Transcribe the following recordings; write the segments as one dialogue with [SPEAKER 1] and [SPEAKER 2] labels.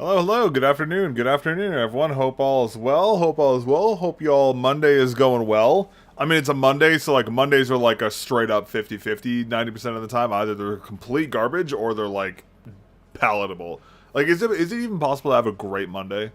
[SPEAKER 1] Hello, hello. Good afternoon, everyone. Hope all is well. Hope all is well. Hope y'all Monday is going well. I mean, it's a Monday, so like Mondays are like a straight up 50-50, 90% of the time. Either they're complete garbage or they're like palatable. Like, is it even possible to have a great Monday?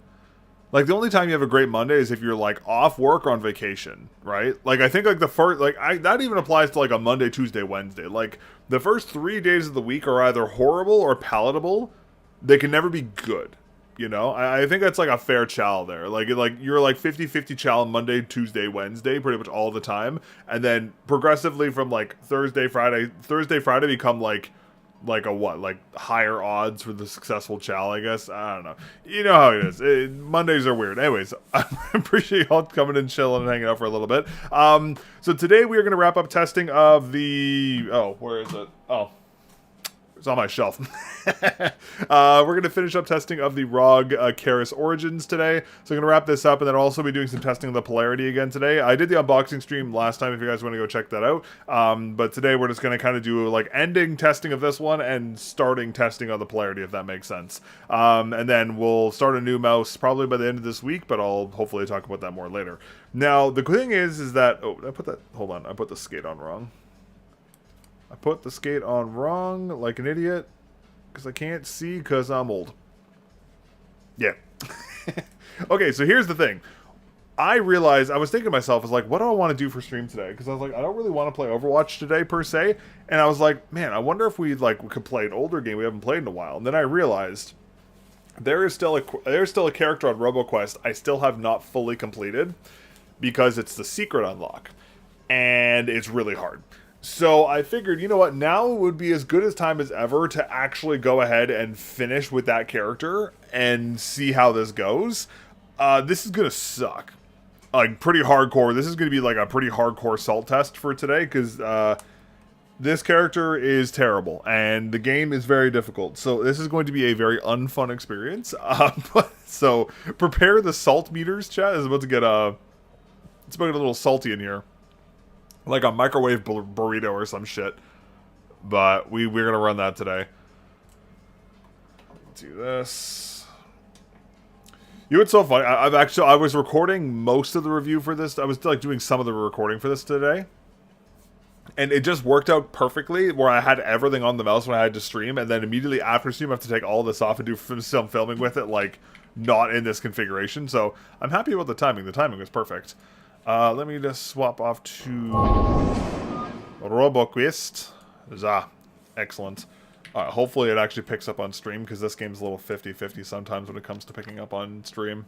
[SPEAKER 1] Like, the only time you have a great Monday is if you're like off work or on vacation, right? Like, I think like the first, that even applies to like a Monday, Tuesday, Wednesday. Like, the first 3 days of the week are either horrible or palatable. They can never be good. You know, I think that's like a fair chow there. Like you're like 50-50 chow Monday, Tuesday, Wednesday, pretty much all the time. And then progressively from like Thursday, Friday become like a what? Like higher odds for the successful chow, I guess. I don't know. You know how it is. Mondays are weird. Anyways, I appreciate y'all coming and chilling and hanging out for a little bit. So today we are going to wrap up testing of the... Oh, where is it? Oh. It's on my shelf. We're going to finish up testing of the ROG Keris Origins today. So I'm going to wrap this up, and then I'll also be doing some testing of the Polarity again today. I did the unboxing stream last time if you guys want to go check that out. But today we're just going to kind of do like ending testing of this one and starting testing of the Polarity, if that makes sense. And then we'll start a new mouse probably by the end of this week, but I'll hopefully talk about that more later. Now, the thing is that... Oh, did I put that... Hold on. I put the skate on wrong. I put the skate on wrong like an idiot because I can't see because I'm old. Yeah. Okay, so here's the thing. I realized, I was thinking to myself, I was like, what do I want to do for stream today? Because I was like, I don't really want to play Overwatch today per se. And I was like, man, I wonder if we could play an older game we haven't played in a while. And then I realized there is still a character on RoboQuest I still have not fully completed because it's the secret unlock. And it's really hard. So I figured, you know what, now would be as good as time as ever to actually go ahead and finish with that character and see how this goes. This is going to suck. Like, pretty hardcore. This is going to be like a pretty hardcore salt test for today because this character is terrible and the game is very difficult. So this is going to be a very unfun experience. So prepare the salt meters, chat. It's about to get a little salty in here. Like a microwave burrito or some shit. But we're going to run that today. Let's do this. You know what's so funny? I was recording most of the review for this. I was like doing some of the recording for this today. And it just worked out perfectly where I had everything on the mouse when I had to stream. And then immediately after stream I have to take all this off and do some filming with it. Like not in this configuration. So I'm happy about the timing. The timing was perfect. Let me just swap off to RoboQuest. Excellent. Hopefully it actually picks up on stream, because this game's a little 50-50 sometimes when it comes to picking up on stream.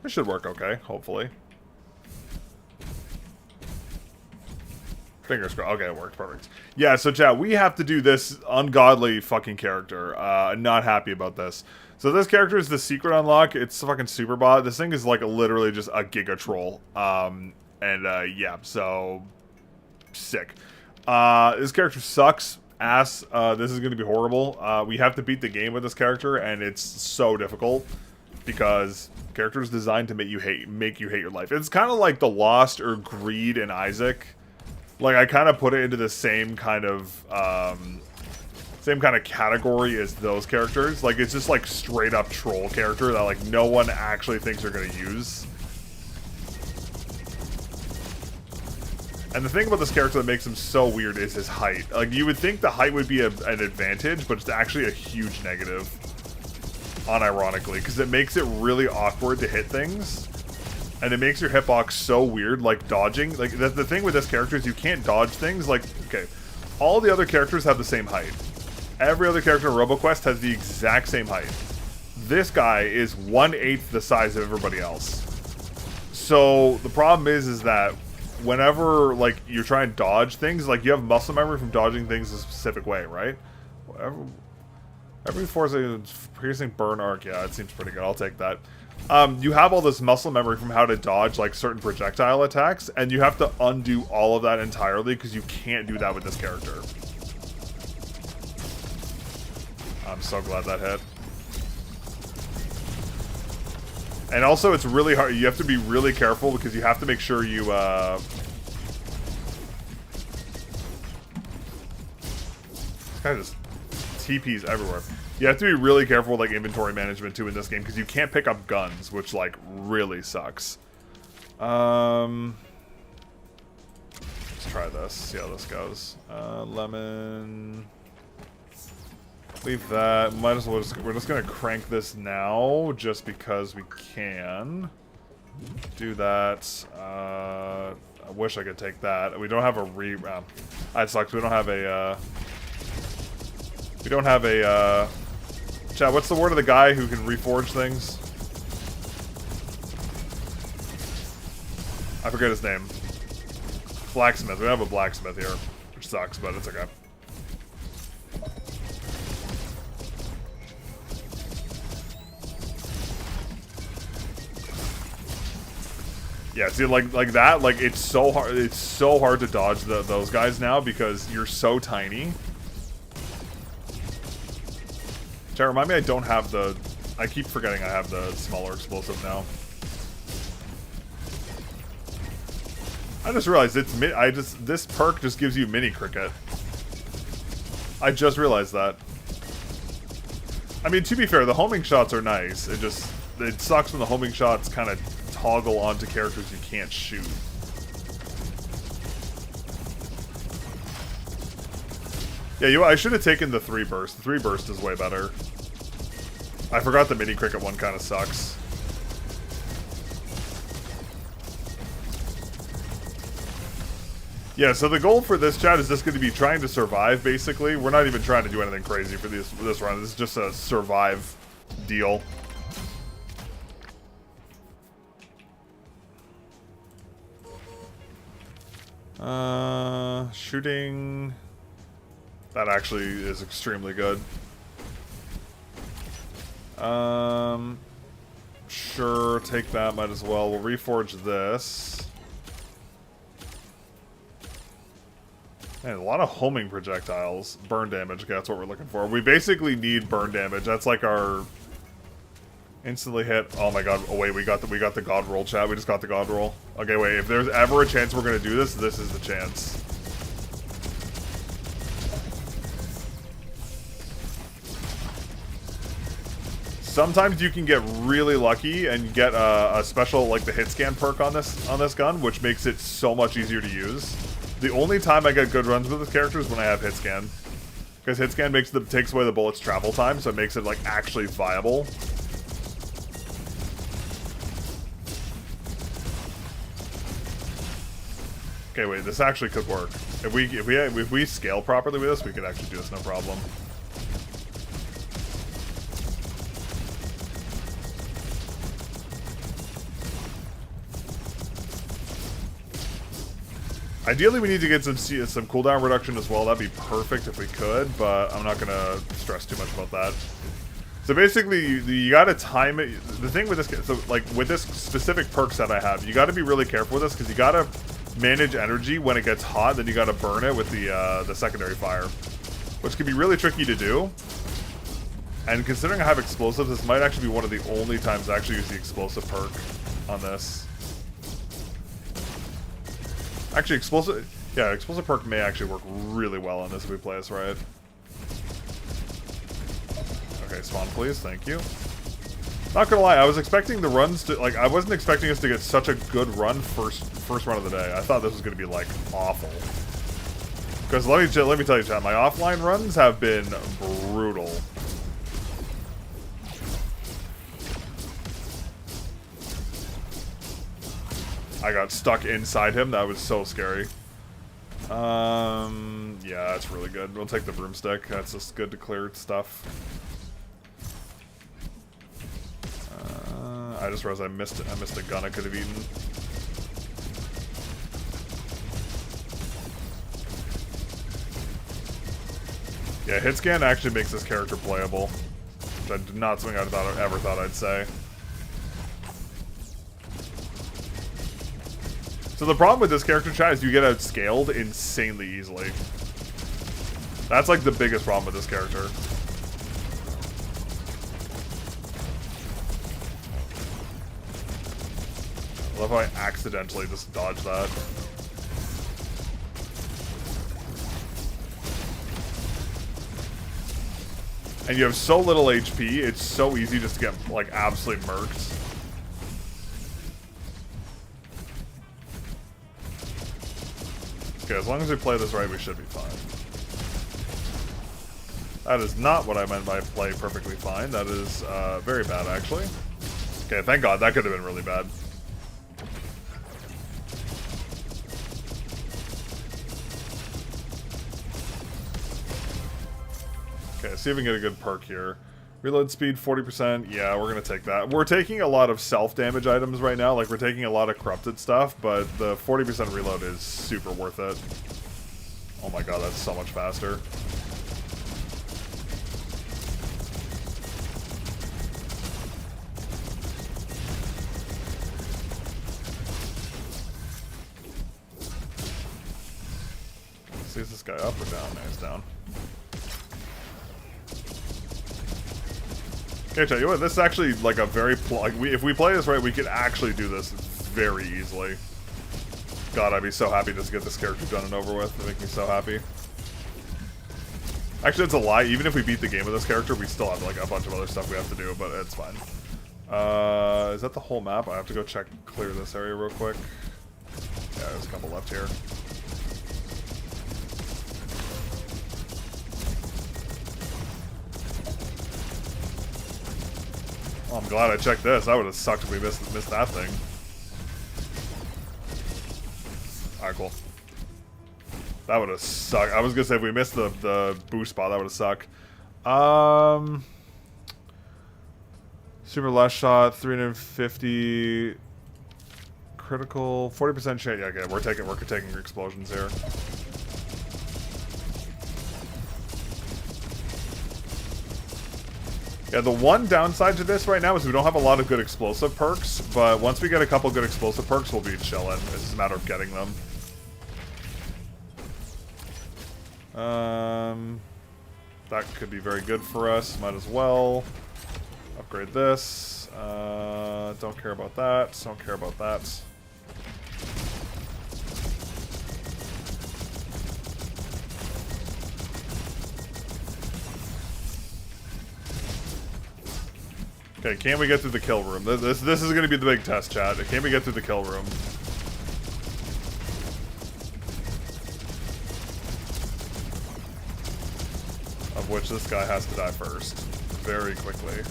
[SPEAKER 1] It should work okay, hopefully. Fingers crossed. Okay, it worked. Perfect. Yeah, so chat, we have to do this ungodly fucking character. Not happy about this. So this character is the secret unlock. It's fucking super bot. This thing is like literally just a giga troll. Yeah, so sick. This character sucks ass. This is going to be horrible. We have to beat the game with this character, and it's so difficult because the character is designed to make you hate your life. It's kind of like the Lost or Greed and Isaac. Like, I kind of put it into the same kind of category as those characters. Like, it's just like straight up troll character that like no one actually thinks they're gonna use. And the thing about this character that makes him so weird is his height. Like, you would think the height would be an advantage, but it's actually a huge negative. Unironically, because it makes it really awkward to hit things. And it makes your hitbox so weird, like dodging. Like, the thing with this character is you can't dodge things. Like, okay, all the other characters have the same height. Every other character in RoboQuest has the exact same height. This guy is 1/8 the size of everybody else. So the problem is that whenever like you're trying to dodge things, like you have muscle memory from dodging things a specific way, right? Every force piercing burn arc, yeah, it seems pretty good. I'll take that. You have all this muscle memory from how to dodge like certain projectile attacks, and you have to undo all of that entirely because you can't do that with this character. I'm so glad that hit. And also, it's really hard. You have to be really careful because you have to make sure you, This guy just TPs everywhere. You have to be really careful with like inventory management too in this game because you can't pick up guns, which like really sucks. Let's try this. See how this goes. Lemon. Leave that. Might as well we're just gonna crank this now just because we can. Do that. I wish I could take that. We don't have a that sucks. We don't have a chat, what's the word of the guy who can reforge things? I forget his name. Blacksmith. We don't have a blacksmith here, which sucks, but it's okay. Yeah, see, like that, like it's so hard. It's so hard to dodge those guys now because you're so tiny. Chat, remind me I don't have the... I keep forgetting I have the smaller explosive now. I just realized this perk just gives you mini cricket. I just realized that. I mean, to be fair, the homing shots are nice. It sucks when the homing shots kind of toggle onto characters you can't shoot. Yeah, I should have taken the 3 burst. The 3 burst is way better. I forgot the mini cricket one kind of sucks. Yeah, so the goal for this chat is just going to be trying to survive, basically. We're not even trying to do anything crazy for this run. This is just a survive deal. Shooting... That actually is extremely good. Sure, take that, might as well. We'll reforge this. Man, a lot of homing projectiles. Burn damage, okay, that's what we're looking for. We basically need burn damage. That's like our instantly hit. Oh my god, oh wait, we got the god roll, chat. We just got the god roll. Okay, wait, if there's ever a chance we're gonna do this, this is the chance. Sometimes you can get really lucky and get a special, like the hit scan perk on this gun, which makes it so much easier to use. The only time I get good runs with this character is when I have hit scan, because hit scan takes away the bullet's travel time, so it makes it like actually viable. Okay, wait, this actually could work. If we scale properly with this, we could actually do this no problem. Ideally, we need to get some cooldown reduction as well. That'd be perfect if we could, but I'm not gonna stress too much about that. So basically, you gotta time it. The thing with this, so like with this specific perk set I have, you gotta be really careful with this because you gotta manage energy when it gets hot. Then you gotta burn it with the secondary fire, which can be really tricky to do. And considering I have explosives, this might actually be one of the only times I actually use the explosive perk on this. Actually, explosive perk may actually work really well on this if we play this right. Okay, spawn please, thank you. Not gonna lie, I was expecting the runs to, like, I wasn't expecting us to get such a good run first run of the day. I thought this was gonna be, like, awful. Because let me tell you, chat, my offline runs have been brutal. I got stuck inside him. That was so scary. Yeah, that's really good. We'll take the broomstick. That's just good to clear stuff. I just realized I missed a gun I could have eaten. Yeah, hit scan actually makes this character playable, which I did not something I ever thought I'd say. So the problem with this character, chat, is you get outscaled insanely easily. That's like the biggest problem with this character. I love how I accidentally just dodged that. and you have so little HP, it's so easy just to get, like, absolutely murked. Okay, as long as we play this right, we should be fine. That is not what I meant by play perfectly fine. That is very bad, actually. Okay, thank God. That could have been really bad. Okay, see if we can get a good perk here. Reload speed, 40%. Yeah, we're going to take that. We're taking a lot of self-damage items right now. Like, we're taking a lot of corrupted stuff, but the 40% reload is super worth it. Oh my God, that's so much faster. See, is this guy up or down? No, he's down. Okay, tell you what, this is actually like a very if we play this right, we could actually do this very easily. God, I'd be so happy just to get this character done and over with. It makes me so happy. Actually, it's a lie. Even if we beat the game with this character, we still have like a bunch of other stuff we have to do, but it's fine. Is that the whole map? I have to go clear this area real quick. Yeah, there's a couple left here. Oh, I'm glad I checked this. That would have sucked if we missed that thing. Alright, cool. That would have sucked. I was gonna say if we missed the boost spot, that would have sucked. Super last shot, 350 critical, 40% chance. Yeah, okay, we're taking explosions here. Yeah, the one downside to this right now is we don't have a lot of good explosive perks, but once we get a couple good explosive perks, we'll be chilling. It's just a matter of getting them. That could be very good for us. Might as well upgrade this. Don't care about that. Don't care about that. Okay, can we get through the kill room? This is going to be the big test, chat. Can we get through the kill room? Of which this guy has to die first. Very quickly.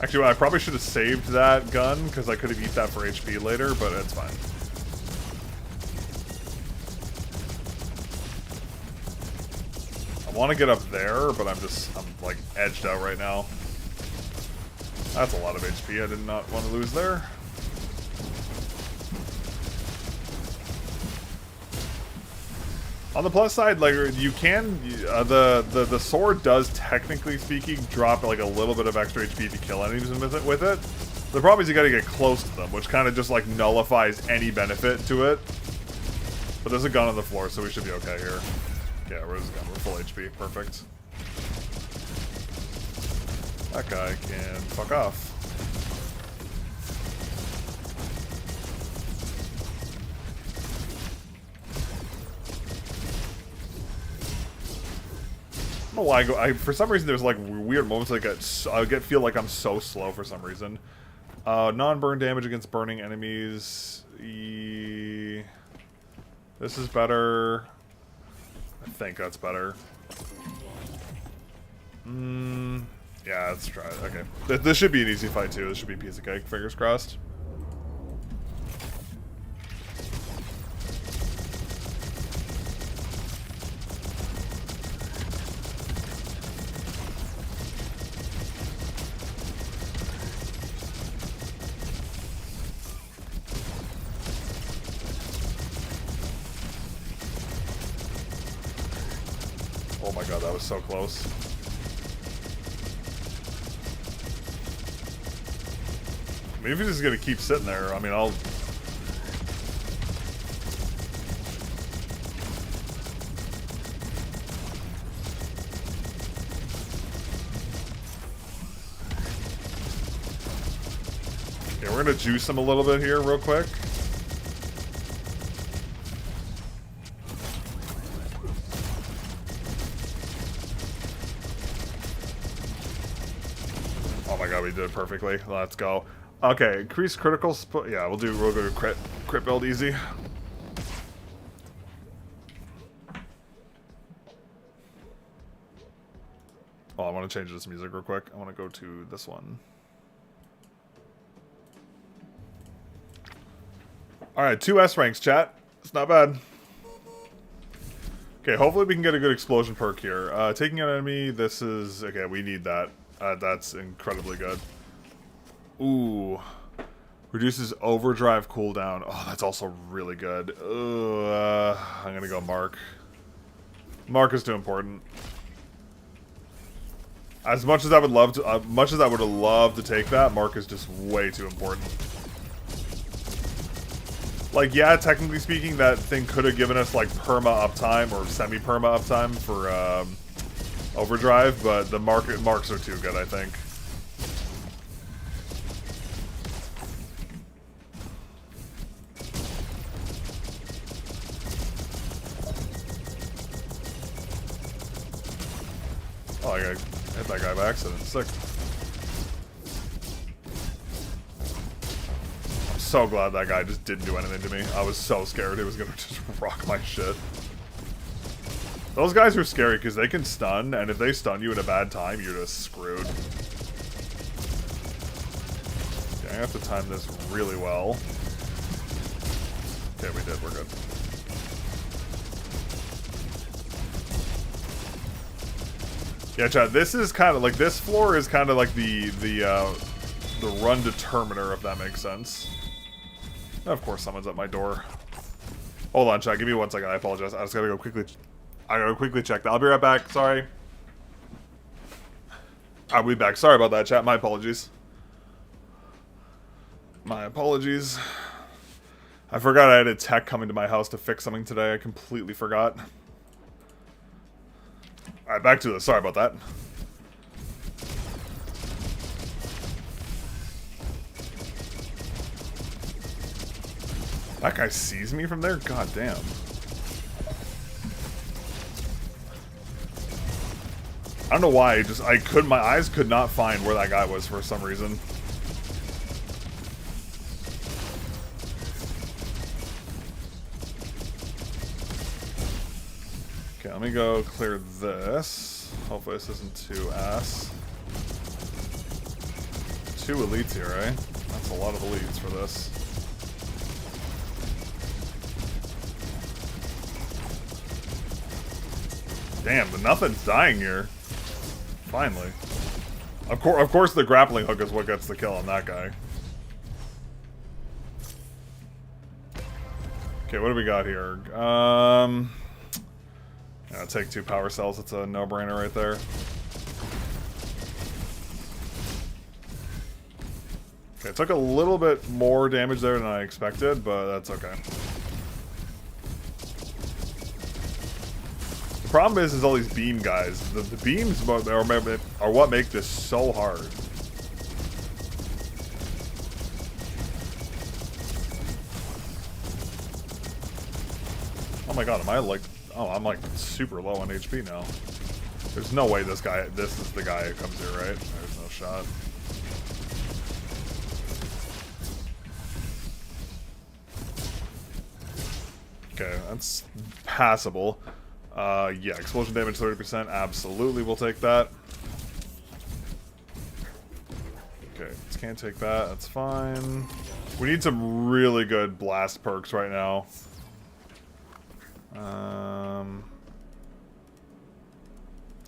[SPEAKER 1] Actually, I probably should have saved that gun, because I could have eaten that for HP later, but it's fine. I want to get up there, but I'm like edged out right now. That's a lot of HP I did not want to lose there. On the plus side, like you can, the sword does technically speaking drop like a little bit of extra HP if you kill enemies with it. The problem is you got to get close to them, which kind of just like nullifies any benefit to it. But there's a gun on the floor, so we should be okay here. Yeah, where's the gun? We're full HP. Perfect. That guy can fuck off. I don't know why I go. For some reason, there's like weird moments like I feel like I'm so slow for some reason. Non-burn damage against burning enemies. This is better. I think that's better. Yeah, let's try it. Okay. This should be an easy fight, too. This should be a piece of cake. Fingers crossed. Oh my god, that was so close. I mean, if he's just gonna keep sitting there, I mean, I'll... Okay, we're gonna juice him a little bit here real quick. did it perfectly. Let's go. Okay, increase critical. Yeah, we'll go crit build easy. Oh, I want to change this music real quick. I want to go to this one. Alright, 2 S ranks, chat. It's not bad. Okay, hopefully we can get a good explosion perk here. Taking an enemy, this is... Okay, we need that. That's incredibly good. Ooh. Reduces overdrive cooldown. Oh, that's also really good. I'm gonna go Mark. Mark is too important. As much as I would love to... much as I would have loved to take that, Mark is just way too important. Like, yeah, technically speaking, that thing could have given us, like, perma uptime or semi-perma uptime for overdrive, but the marks are too good, I think. Oh, I hit that guy by accident. Sick. So glad that guy just didn't do anything to me. I was so scared he was gonna just rock my shit. Those guys are scary because they can stun, and if they stun you at a bad time, you're just screwed. Okay, I have to time this really well. Okay, we did. We're good. Yeah, Chad, this is kind of like, this floor is kind of like the run determiner, if that makes sense. Of course, someone's at my door. Hold on, chat. Give me 1 second. I apologize. I just gotta go quickly. I gotta quickly check that. I'll be right back. Sorry. I'll be back. Sorry about that, chat. My apologies. My apologies. I forgot I had a tech coming to my house to fix something today. I completely forgot. Alright, back to this. Sorry about that. That guy sees me from there? God damn. I don't know why, my eyes could not find where that guy was for some reason. Okay, let me go clear this. Hopefully this isn't too ass. 2 elites here, eh? That's a lot of elites for this. Damn, but nothing's dying here. Finally. Of course the grappling hook is what gets the kill on that guy. Okay, what do we got here? Yeah, take 2 power cells. It's a no-brainer right there. Okay, it took a little bit more damage there than I expected, but that's okay. The problem is all these beam guys. The beams are what make this so hard. Oh my god, am I like... Oh, I'm like super low on HP now. There's no way this is the guy who comes here, right? There's no shot. Okay, that's passable. Yeah, explosion damage 30%, absolutely we'll take that. Okay, can't take that, that's fine. We need some really good blast perks right now.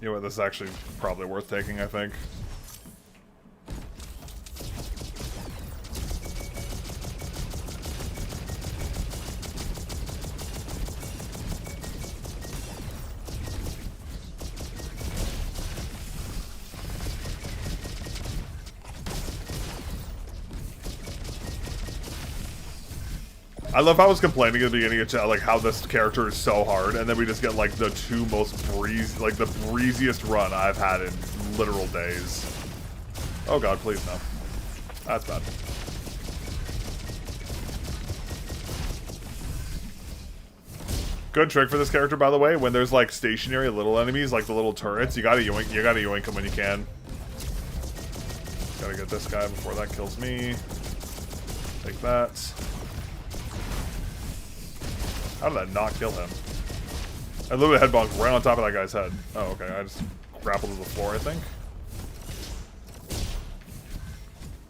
[SPEAKER 1] You know what, this is actually probably worth taking, I think. I love how I was complaining at the beginning of chat, like how this character is so hard, and then we just get like the 2 most the breeziest run I've had in literal days. Oh god, please no. That's bad. Good trick for this character, by the way. When there's like stationary little enemies, like the little turrets, you gotta yoink them when you can. Gotta get this guy before that kills me. Take that. How did that not kill him? I literally headbunked right on top of that guy's head. Oh, okay. I just grappled to the floor, I think.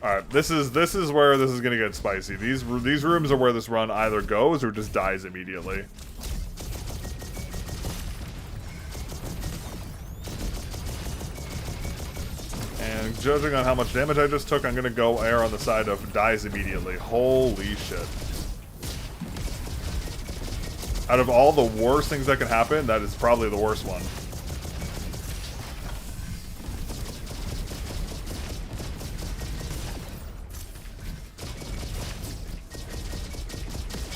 [SPEAKER 1] Alright, this is where this is gonna get spicy. These rooms are where this run either goes or just dies immediately. And judging on how much damage I just took, I'm gonna go err on the side of dies immediately. Holy shit. Out of all the worst things that can happen, that is probably the worst one.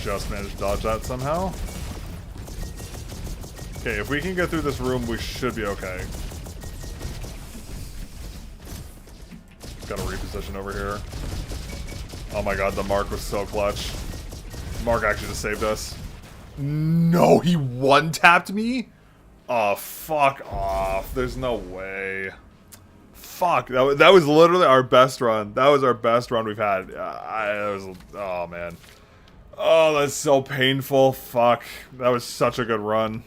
[SPEAKER 1] Just managed to dodge that somehow. Okay, if we can get through this room, we should be okay. Got to reposition over here. Oh my god, the Mark was so clutch. Mark actually just saved us. No, he one-tapped me? Oh, fuck off. There's no way. Fuck, that was literally our best run. That was our best run we've had. Oh, man. Oh, that's so painful. Fuck. That was such a good run.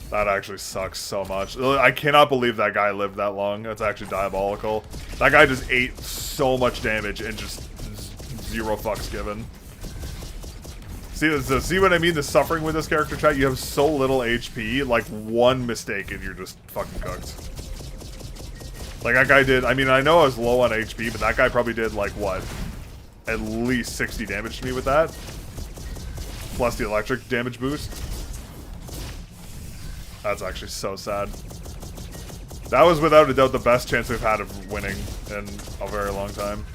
[SPEAKER 1] That actually sucks so much. I cannot believe that guy lived that long. That's actually diabolical. That guy just ate so much damage and just zero fucks given. See what I mean? The suffering with this character, chat? You have so little HP, like one mistake and you're just fucking cooked. Like that guy did, I mean, I know I was low on HP, but that guy probably did like, what? At least 60 damage to me with that. Plus the electric damage boost. That's actually so sad. That was without a doubt the best chance we've had of winning in a very long time.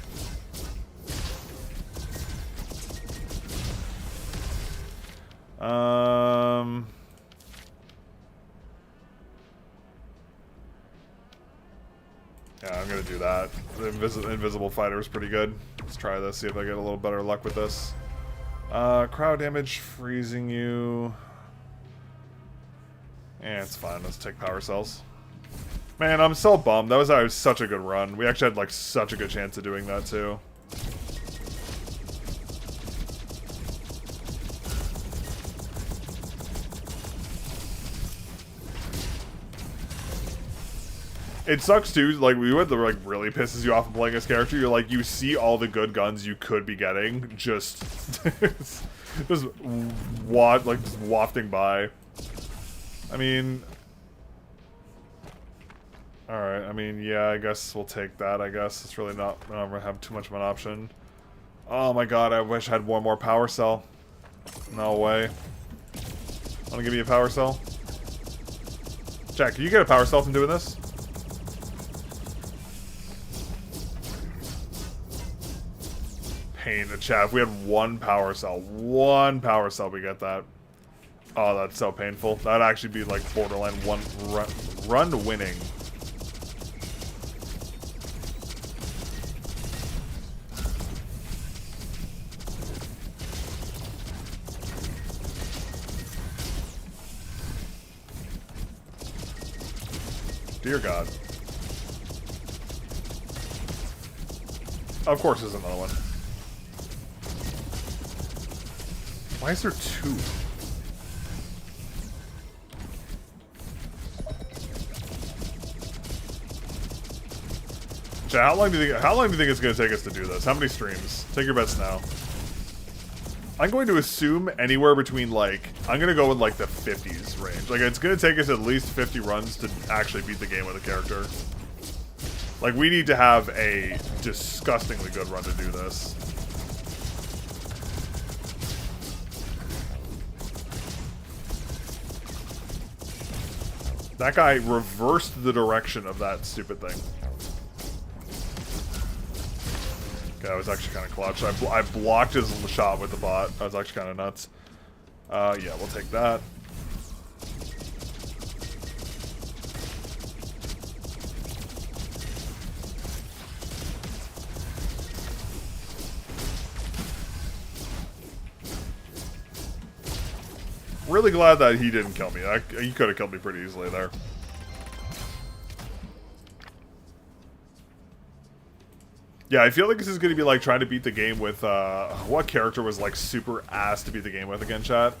[SPEAKER 1] Yeah, I'm gonna do that. The invisible fighter is pretty good. Let's try this, see if I get a little better luck with this. Crowd damage, freezing you. Yeah, it's fine. Let's take power cells. Man, I'm so bummed. That was such a good run. We actually had like such a good chance of doing that too. It sucks too, like, what like really pisses you off in playing this character, you're like, you see all the good guns you could be getting, just wafting by. I mean, alright, I mean, yeah, I guess we'll take that, I guess. It's really not, I don't have too much of an option. Oh my god, I wish I had one more power cell. No way. Wanna give me a power cell? Jack, can you get a power cell from doing this? Pain in the chat. If we had one power cell, we get that. Oh, that's so painful. That'd actually be like borderline one run winning. Dear God. Of course there's another one. Why is there two? Chat, how long do you think it's gonna take us to do this? How many streams? Take your bets now. I'm going to assume anywhere between like, I'm gonna go in like the 50s range. Like it's gonna take us at least 50 runs to actually beat the game with a character. Like we need to have a disgustingly good run to do this. That guy reversed the direction of that stupid thing. Okay, that was actually kind of clutch. I blocked his shot with the bot. That was actually kind of nuts. Yeah, we'll take that. Really glad that he didn't kill me. He could have killed me pretty easily there. Yeah, I feel like this is going to be like trying to beat the game with, what character was like super ass to beat the game with again, chat?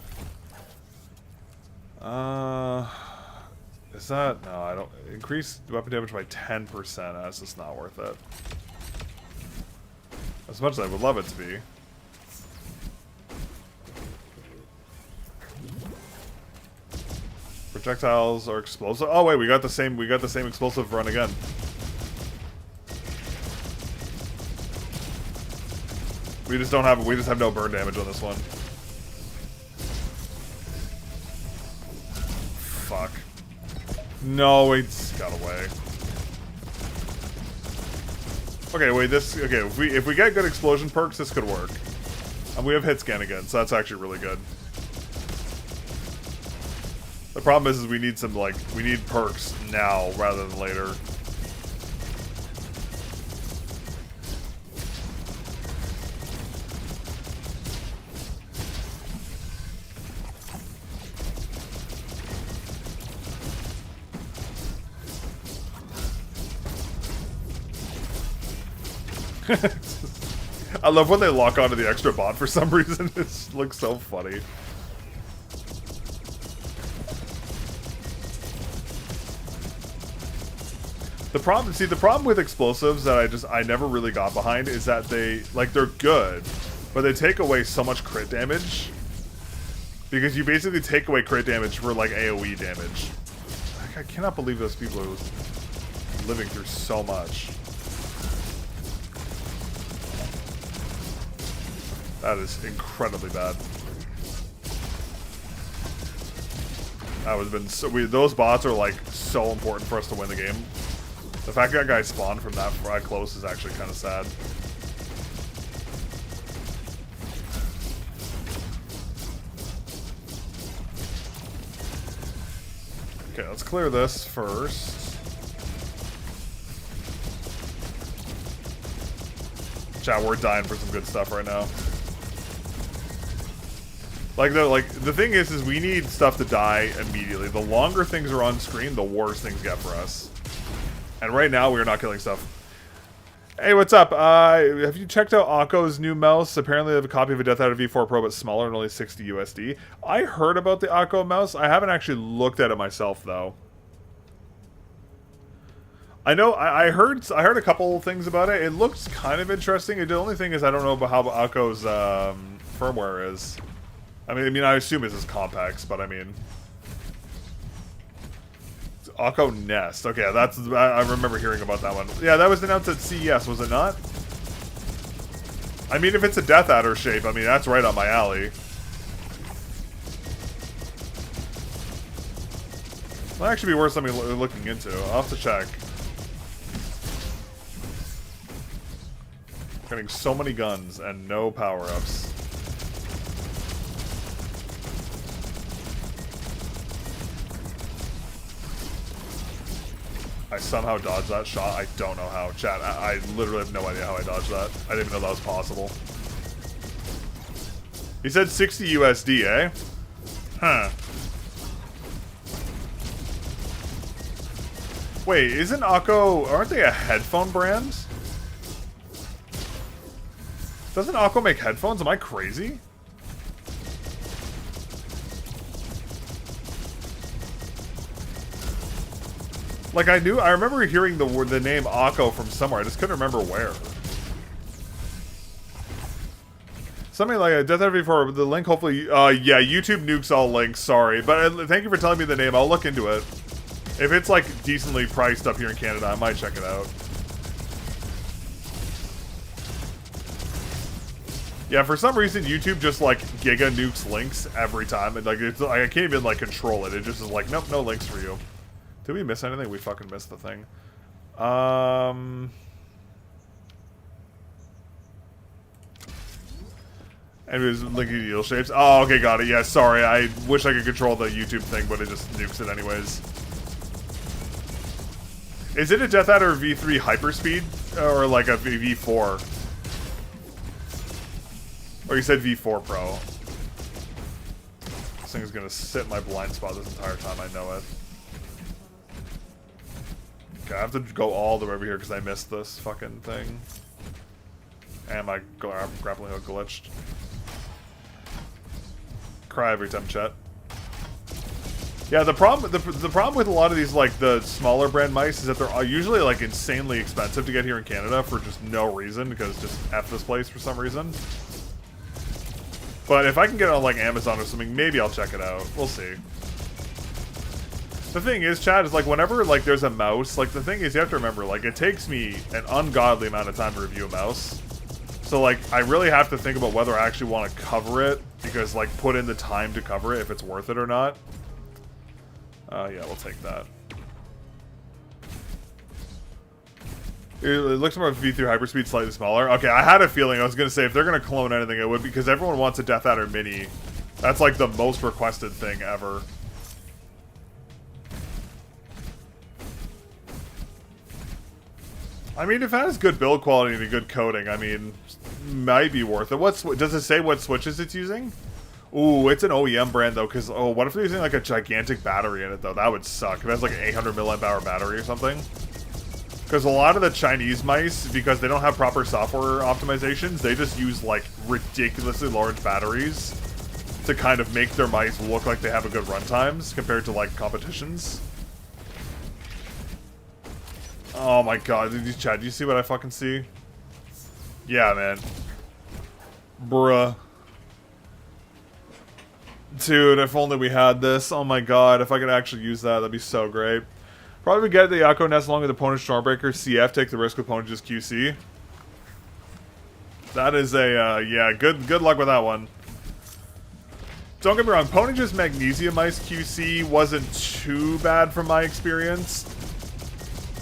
[SPEAKER 1] Is that, no, I don't, increase weapon damage by 10%, that's just not worth it. As much as I would love it to be. Projectiles are explosive. Oh wait, we got the same explosive run again. We just have no burn damage on this one. Fuck. No, it's got away. Okay, wait, okay, if we get good explosion perks, this could work. And we have hit scan again, so that's actually really good. The problem is we need some, like, we need perks now rather than later. I love when they lock onto the extra bot for some reason. It looks so funny. The problem with explosives that I never really got behind is that they're good, but they take away so much crit damage. Because you basically take away crit damage for like AoE damage. Like, I cannot believe those people are living through so much. That is incredibly bad. That would have been so. Those bots are like so important for us to win the game. The fact that guy spawned from that close is actually kind of sad. Okay, let's clear this first. Chat, we're dying for some good stuff right now. The thing is we need stuff to die immediately. The longer things are on screen, the worse things get for us. And right now, we're not killing stuff. Hey, what's up? Have you checked out Akko's new mouse? Apparently, they have a copy of a Death Adder V4 Pro, but smaller and only 60 USD. I heard about the Akko mouse. I haven't actually looked at it myself, though. I know. I heard a couple things about it. It looks kind of interesting. The only thing is, I don't know about how Akko's firmware is. I mean, I assume it's just complex, but I mean, Akko Nest. Okay, I remember hearing about that one. Yeah, that was announced at CES, was it not? I mean, if it's a Death Adder shape, I mean, that's right up my alley. Might actually be worth something looking into. I'll have to check. Getting so many guns and no power-ups. I somehow dodged that shot. I don't know how. Chat, I literally have no idea how I dodged that. I didn't even know that was possible. He said 60 USD, eh? Huh. Wait, isn't Akko... Aren't they a headphone brand? Doesn't Akko make headphones? Am I crazy? Like, I remember hearing the name Akko from somewhere. I just couldn't remember where. Something like a Death Adder V4, the link hopefully... yeah, YouTube nukes all links, sorry. But thank you for telling me the name. I'll look into it. If it's, like, decently priced up here in Canada, I might check it out. Yeah, for some reason, YouTube just, like, giga nukes links every time. And, like, I can't even, like, control it. It just is like, nope, no links for you. Did we miss anything? We fucking missed the thing. Anyways, linking deal shapes. Oh, okay, got it. Yeah, sorry. I wish I could control the YouTube thing, but it just nukes it anyways. Is it a Death Adder V3 hyperspeed? Or like a V4? Or you said V4 Pro. This thing is gonna sit in my blind spot this entire time, I know it. Okay, I have to go all the way over here because I missed this fucking thing. And my grappling hook glitched. Cry every time, chat. Yeah, the problem with a lot of these, like, the smaller brand mice is that they're usually, like, insanely expensive to get here in Canada for just no reason, because just F this place for some reason. But if I can get it on, like, Amazon or something, maybe I'll check it out. We'll see. The thing is, chat, is, like, whenever, like, there's a mouse, like, the thing is, you have to remember, like, it takes me an ungodly amount of time to review a mouse. So, like, I really have to think about whether I actually want to cover it, because, like, put in the time to cover it, if it's worth it or not. Yeah, we'll take that. It looks more V3 hyperspeed, slightly smaller. Okay, I had a feeling. I was going to say, if they're going to clone anything, it would, because everyone wants a Death Adder Mini. That's, like, the most requested thing ever. I mean, if it has good build quality and a good coating, I mean, might be worth it. Does it say what switches it's using? Ooh, it's an OEM brand, though, because, oh, what if they're using, like, a gigantic battery in it, though? That would suck. If it has, like, an 800 milliamp hour battery or something. Because a lot of the Chinese mice, because they don't have proper software optimizations, they just use, like, ridiculously large batteries to kind of make their mice look like they have a good runtimes compared to, like, competitions. Oh my god, Chad, do you see what I fucking see? Yeah, man. Bruh. Dude, if only we had this. Oh my god, if I could actually use that, that'd be so great. Probably would get the Yako Nest along with the Ponish Stormbreaker. CF, take the risk with Ponish's QC. That is a, yeah, good luck with that one. Don't get me wrong, Ponish's Magnesium Mice QC wasn't too bad from my experience.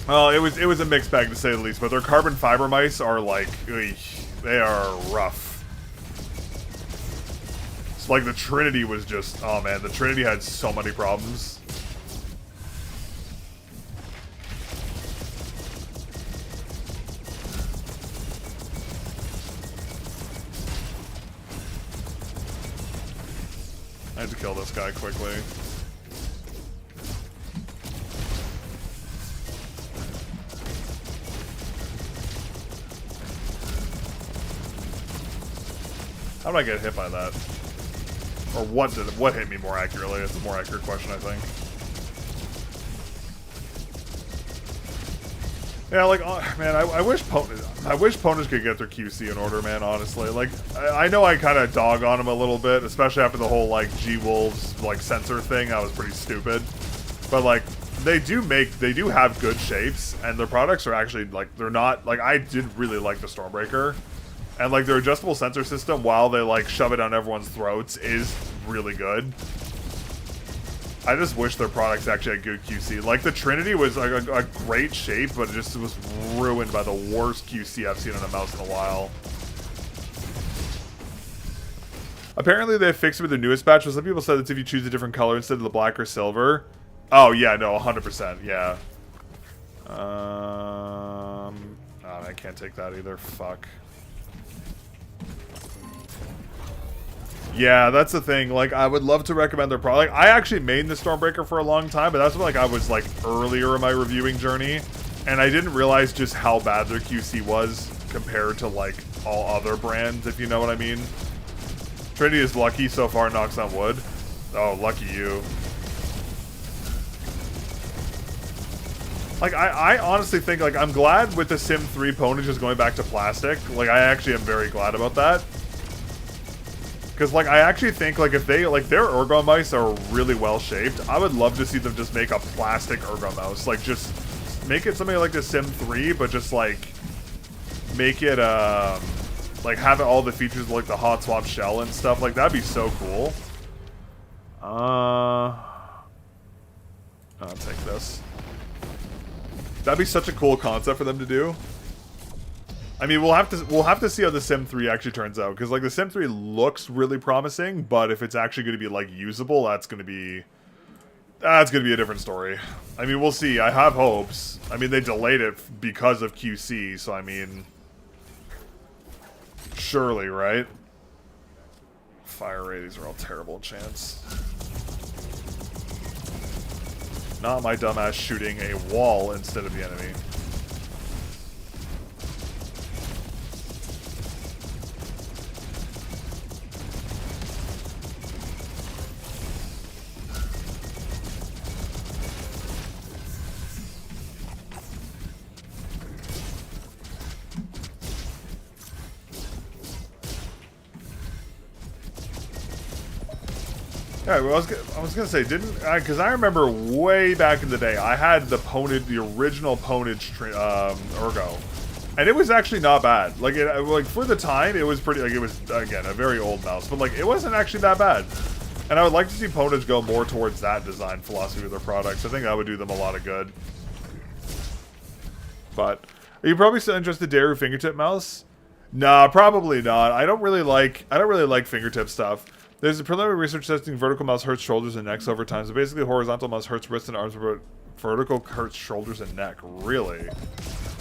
[SPEAKER 1] Well, it was a mixed bag to say the least, but their carbon fiber mice are like, they are rough. So like the Trinity was just, oh man, the Trinity had so many problems. I had to kill this guy quickly. How did I get hit by that? Or what hit me more accurately? That's a more accurate question, I think. Yeah, like, man, I wish Ponish could get their QC in order, man, honestly. Like, I know I kind of dog on them a little bit, especially after the whole, like, G-Wolves, like, sensor thing. That was pretty stupid. But, like, they do have good shapes, and their products are actually, like, they're not, like, I did really like the Stormbreaker. And, like, their adjustable sensor system, while they, like, shove it down everyone's throats, is really good. I just wish their products actually had good QC. Like, the Trinity was, like, a great shape, but it just was ruined by the worst QC I've seen on a mouse in a while. Apparently, they fixed it with their newest patch, but some people said that if you choose a different color instead of the black or silver... Oh, yeah, no, 100%, yeah. Oh, I can't take that either. Fuck. Yeah, that's the thing. Like, I would love to recommend their product. Like, I actually made the Stormbreaker for a long time, but that's when, like, I was, like, earlier in my reviewing journey. And I didn't realize just how bad their QC was compared to, like, all other brands, if you know what I mean. Trinity is lucky so far, knocks on wood. Oh, lucky you. Like, I honestly think, like, I'm glad with the Sim 3 Pony just going back to plastic. Like, I actually am very glad about that. Because, like, I actually think, like, if they, like, their Ergo mice are really well shaped, I would love to see them just make a plastic Ergo mouse. Like, just make it something like the Sim 3, but just, like, make it, like, have all the features of, like, the hot swap shell and stuff. Like, that'd be so cool. I'll take this. That'd be such a cool concept for them to do. I mean, we'll have to see how the Sim 3 actually turns out, because, like, the Sim 3 looks really promising, but if it's actually going to be, like, usable, that's going to be a different story. I mean, we'll see. I have hopes. I mean, they delayed it because of QC, so I mean, surely, right? Fire ray, these are all terrible chance. Not my dumbass shooting a wall instead of the enemy. Yeah, well, I was gonna say, because I remember way back in the day, I had the original Ponage Ergo, and it was actually not bad. Like for the time, it was pretty. Like it was again a very old mouse, but like it wasn't actually that bad. And I would like to see Ponage go more towards that design philosophy with their products. I think that would do them a lot of good. But are you probably still interested in Daru fingertip mouse? Nah, probably not. I don't really like fingertip stuff. There's a preliminary research testing vertical mouse hurts shoulders and necks over time. So basically, horizontal mouse hurts wrists and arms, but vertical hurts shoulders and neck. Really?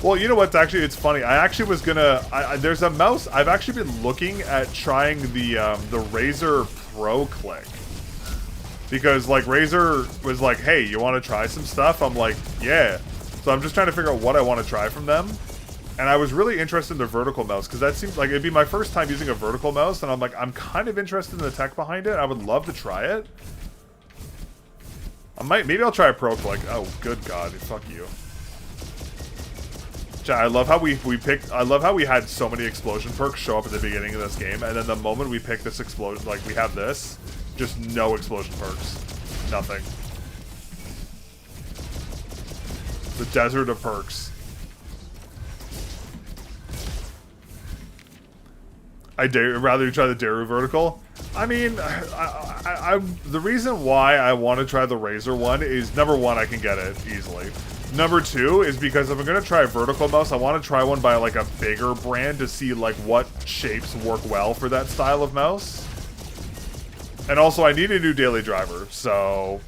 [SPEAKER 1] Well, you know what? Actually, it's funny. I actually was gonna. There's a mouse. I've actually been looking at trying the Razer Pro Click because like Razer was like, "Hey, you want to try some stuff?" I'm like, "Yeah." So I'm just trying to figure out what I want to try from them. And I was really interested in their vertical mouse because that seems like it'd be my first time using a vertical mouse, and I'm like, I'm kind of interested in the tech behind it. I would love to try it. Maybe I'll try a Pro Click. Oh, good God, fuck you. I love how I love how we had so many explosion perks show up at the beginning of this game, and then the moment we pick this explosion, like we have this, just no explosion perks, nothing. The desert of perks. Rather you try the Daru vertical. I mean, the reason why I want to try the Razer one is, number one, I can get it easily. Number two is because if I'm going to try a vertical mouse, I want to try one by like a bigger brand to see like what shapes work well for that style of mouse. And also I need a new daily driver, so...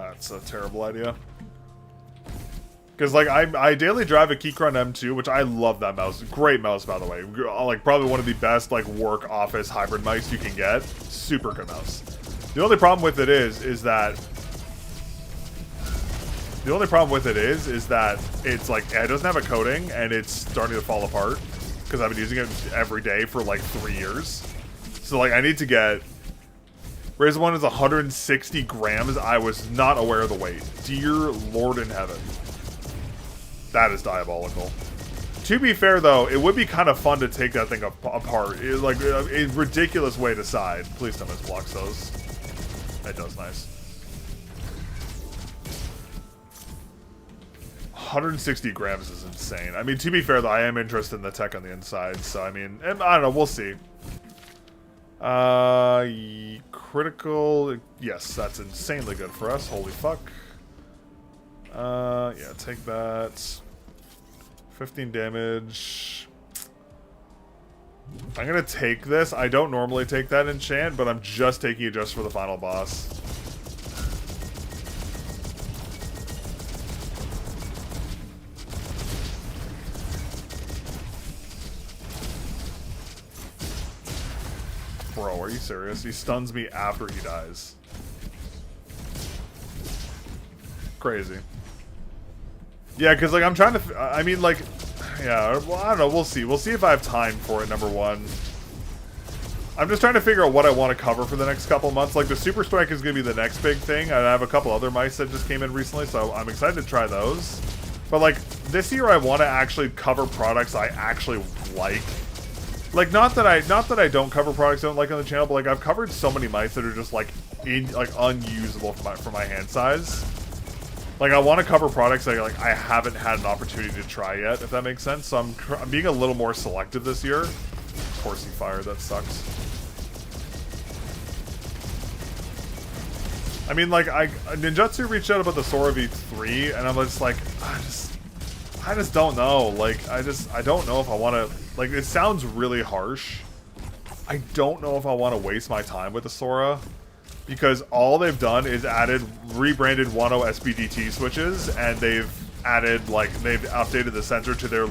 [SPEAKER 1] That's a terrible idea. Because, like, I daily drive a Keychron M2, which I love that mouse. Great mouse, by the way. Like, probably one of the best, like, work office hybrid mice you can get. Super good mouse. The only problem with it is that... The only problem with it is that it's, like, it doesn't have a coating, and it's starting to fall apart. Because I've been using it every day for, like, 3 years. So, like, I need to get... Razer one is 160 grams. I was not aware of the weight. Dear Lord in heaven. That is diabolical. To be fair, though, it would be kind of fun to take that thing apart. It's like a ridiculous way to side. Please don't misblocks those. That does nice. 160 grams is insane. I mean, to be fair, though, I am interested in the tech on the inside. So, I mean, I don't know. We'll see. Critical. Yes, that's insanely good for us. Holy fuck. Yeah, take that. 15 damage. I'm gonna take this. I don't normally take that enchant, but I'm just taking it just for the final boss. Bro, are you serious? He stuns me after he dies. Crazy. Yeah, because, like, I'm trying to... I mean, like... Yeah, well, I don't know. We'll see. We'll see if I have time for it, number one. I'm just trying to figure out what I want to cover for the next couple months. Like, the Super Strike is going to be the next big thing. And I have a couple other mice that just came in recently, so I'm excited to try those. But, like, this year I want to actually cover products I actually like. Like, not that I don't cover products I don't like on the channel, but, like, I've covered so many mice that are just, like, unusable for my hand size. Like, I want to cover products that, like, I haven't had an opportunity to try yet, if that makes sense. So I'm being a little more selective this year. Horsey fire, that sucks. I mean, like, Ninjutsu reached out about the Sora V3, and I'm just like, I just don't know. Like, I don't know if I want to... Like, it sounds really harsh. I don't know if I want to waste my time with the Sora. Because all they've done is rebranded 1.0 SPDT switches, and they've added, like, they've updated the sensor to their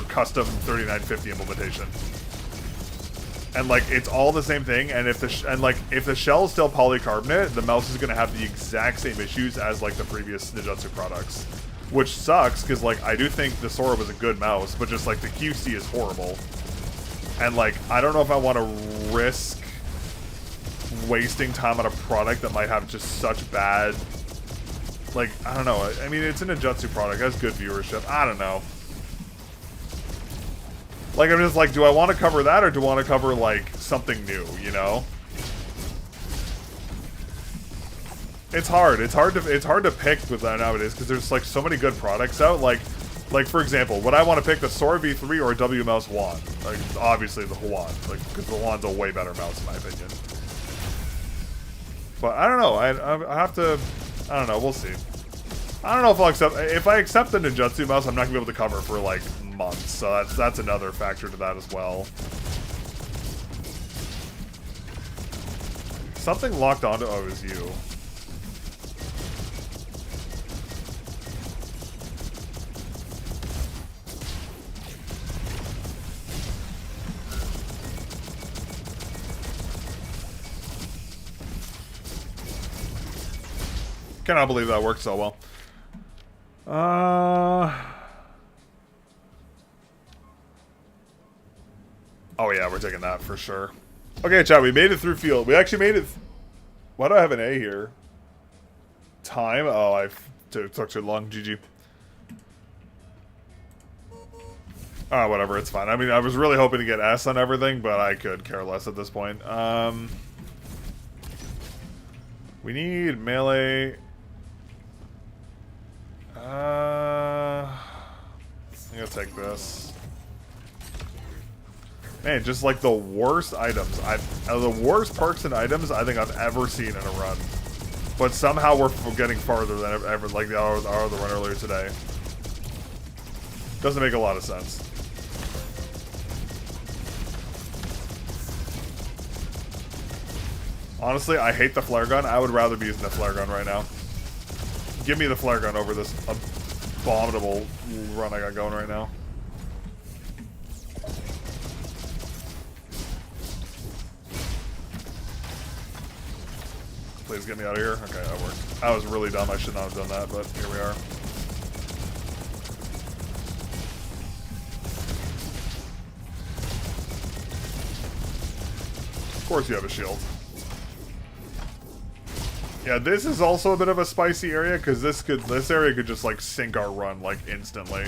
[SPEAKER 1] custom 3950 implementation. And, like, it's all the same thing, and if the shell is still polycarbonate, the mouse is going to have the exact same issues as, like, the previous Ninjutsu products. Which sucks, because, like, I do think the Sora was a good mouse, but just, like, the QC is horrible. And, like, I don't know if I want to risk wasting time on a product that might have just such bad, Like, I don't know. I mean, it's a ninjutsu product. It has good viewership. I don't know. Like, I'm just like, do I want to cover that or do I want to cover, like, something new, you know? It's hard. It's hard to pick with that nowadays because there's, like, so many good products out. Like, for example, would I want to pick the Sora V3 or a W mouse wand? Like, obviously the wand. Like, because the wand's a way better mouse in my opinion. But I don't know. I have to... I don't know. We'll see. I don't know if I'll accept... If I accept the ninjutsu mouse, I'm not going to be able to cover for, like, months. So that's another factor to that as well. Something locked onto... Oh, it was you. Cannot believe that worked so well. Oh yeah, we're taking that for sure. Okay, chat, we made it through field. We actually made it... Why do I have an A here? Time? Oh, I took too long. GG. Ah, whatever, it's fine. I mean, I was really hoping to get S on everything, but I could care less at this point. We need melee... I'm gonna take this. Man, just like the worst items. The worst perks and items I think I've ever seen in a run. But somehow we're getting farther than ever, like the other run earlier today. Doesn't make a lot of sense. Honestly, I hate the flare gun. I would rather be using the flare gun right now. Give me the flare gun over this abominable run I got going right now. Please get me out of here. Okay, that worked. I was really dumb. I should not have done that, but here we are. Of course you have a shield. Yeah, this is also a bit of a spicy area because this area could just like sink our run like instantly.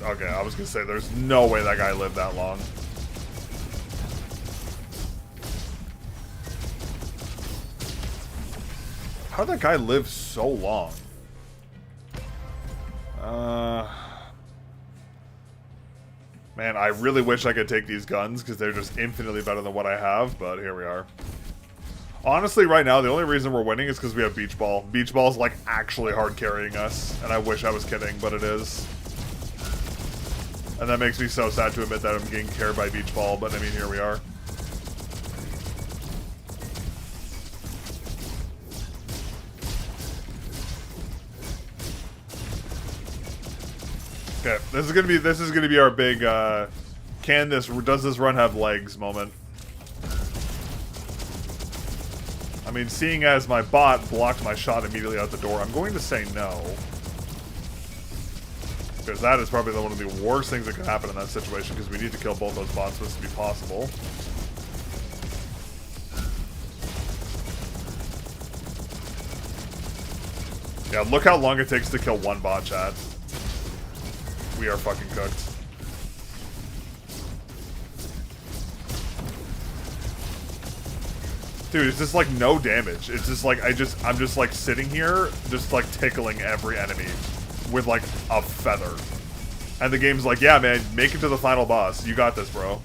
[SPEAKER 1] Okay, I was gonna say there's no way that guy lived that long. How'd that guy live so long? Man, I really wish I could take these guns because they're just infinitely better than what I have, but here we are. Honestly, right now, the only reason we're winning is because we have Beach Ball. Beach Ball's like actually hard carrying us, and I wish I was kidding, but it is. And that makes me so sad to admit that I'm getting carried by Beach Ball, but I mean, here we are. Okay, this is gonna be our big does this run have legs moment. I mean, seeing as my bot blocked my shot immediately out the door, I'm going to say no. Because that is probably one of the worst things that can happen in that situation, because we need to kill both those bots for this to be possible. Yeah, look how long it takes to kill one bot, chat. We are fucking cooked. Dude, it's just like no damage. It's just like I'm just like sitting here, just like tickling every enemy with like a feather. And the game's like, yeah man, make it to the final boss. You got this, bro.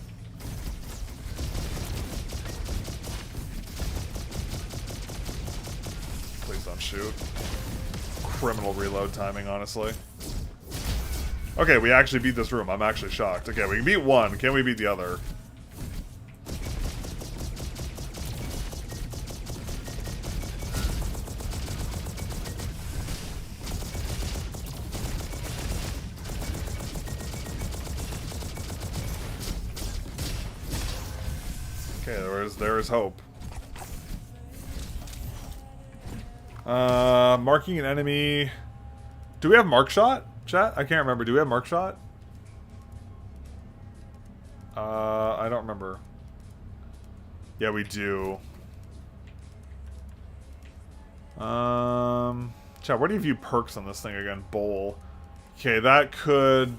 [SPEAKER 1] Please don't shoot. Criminal reload timing, honestly. Okay, we actually beat this room. I'm actually shocked. Okay, we can beat one. Can we beat the other? Okay, there is hope. Marking an enemy Do we have Mark Shot, chat? I can't remember. Do we have Mark Shot? I don't remember. Yeah, we do. Chat, where do you view perks on this thing again? Bowl. Okay, that could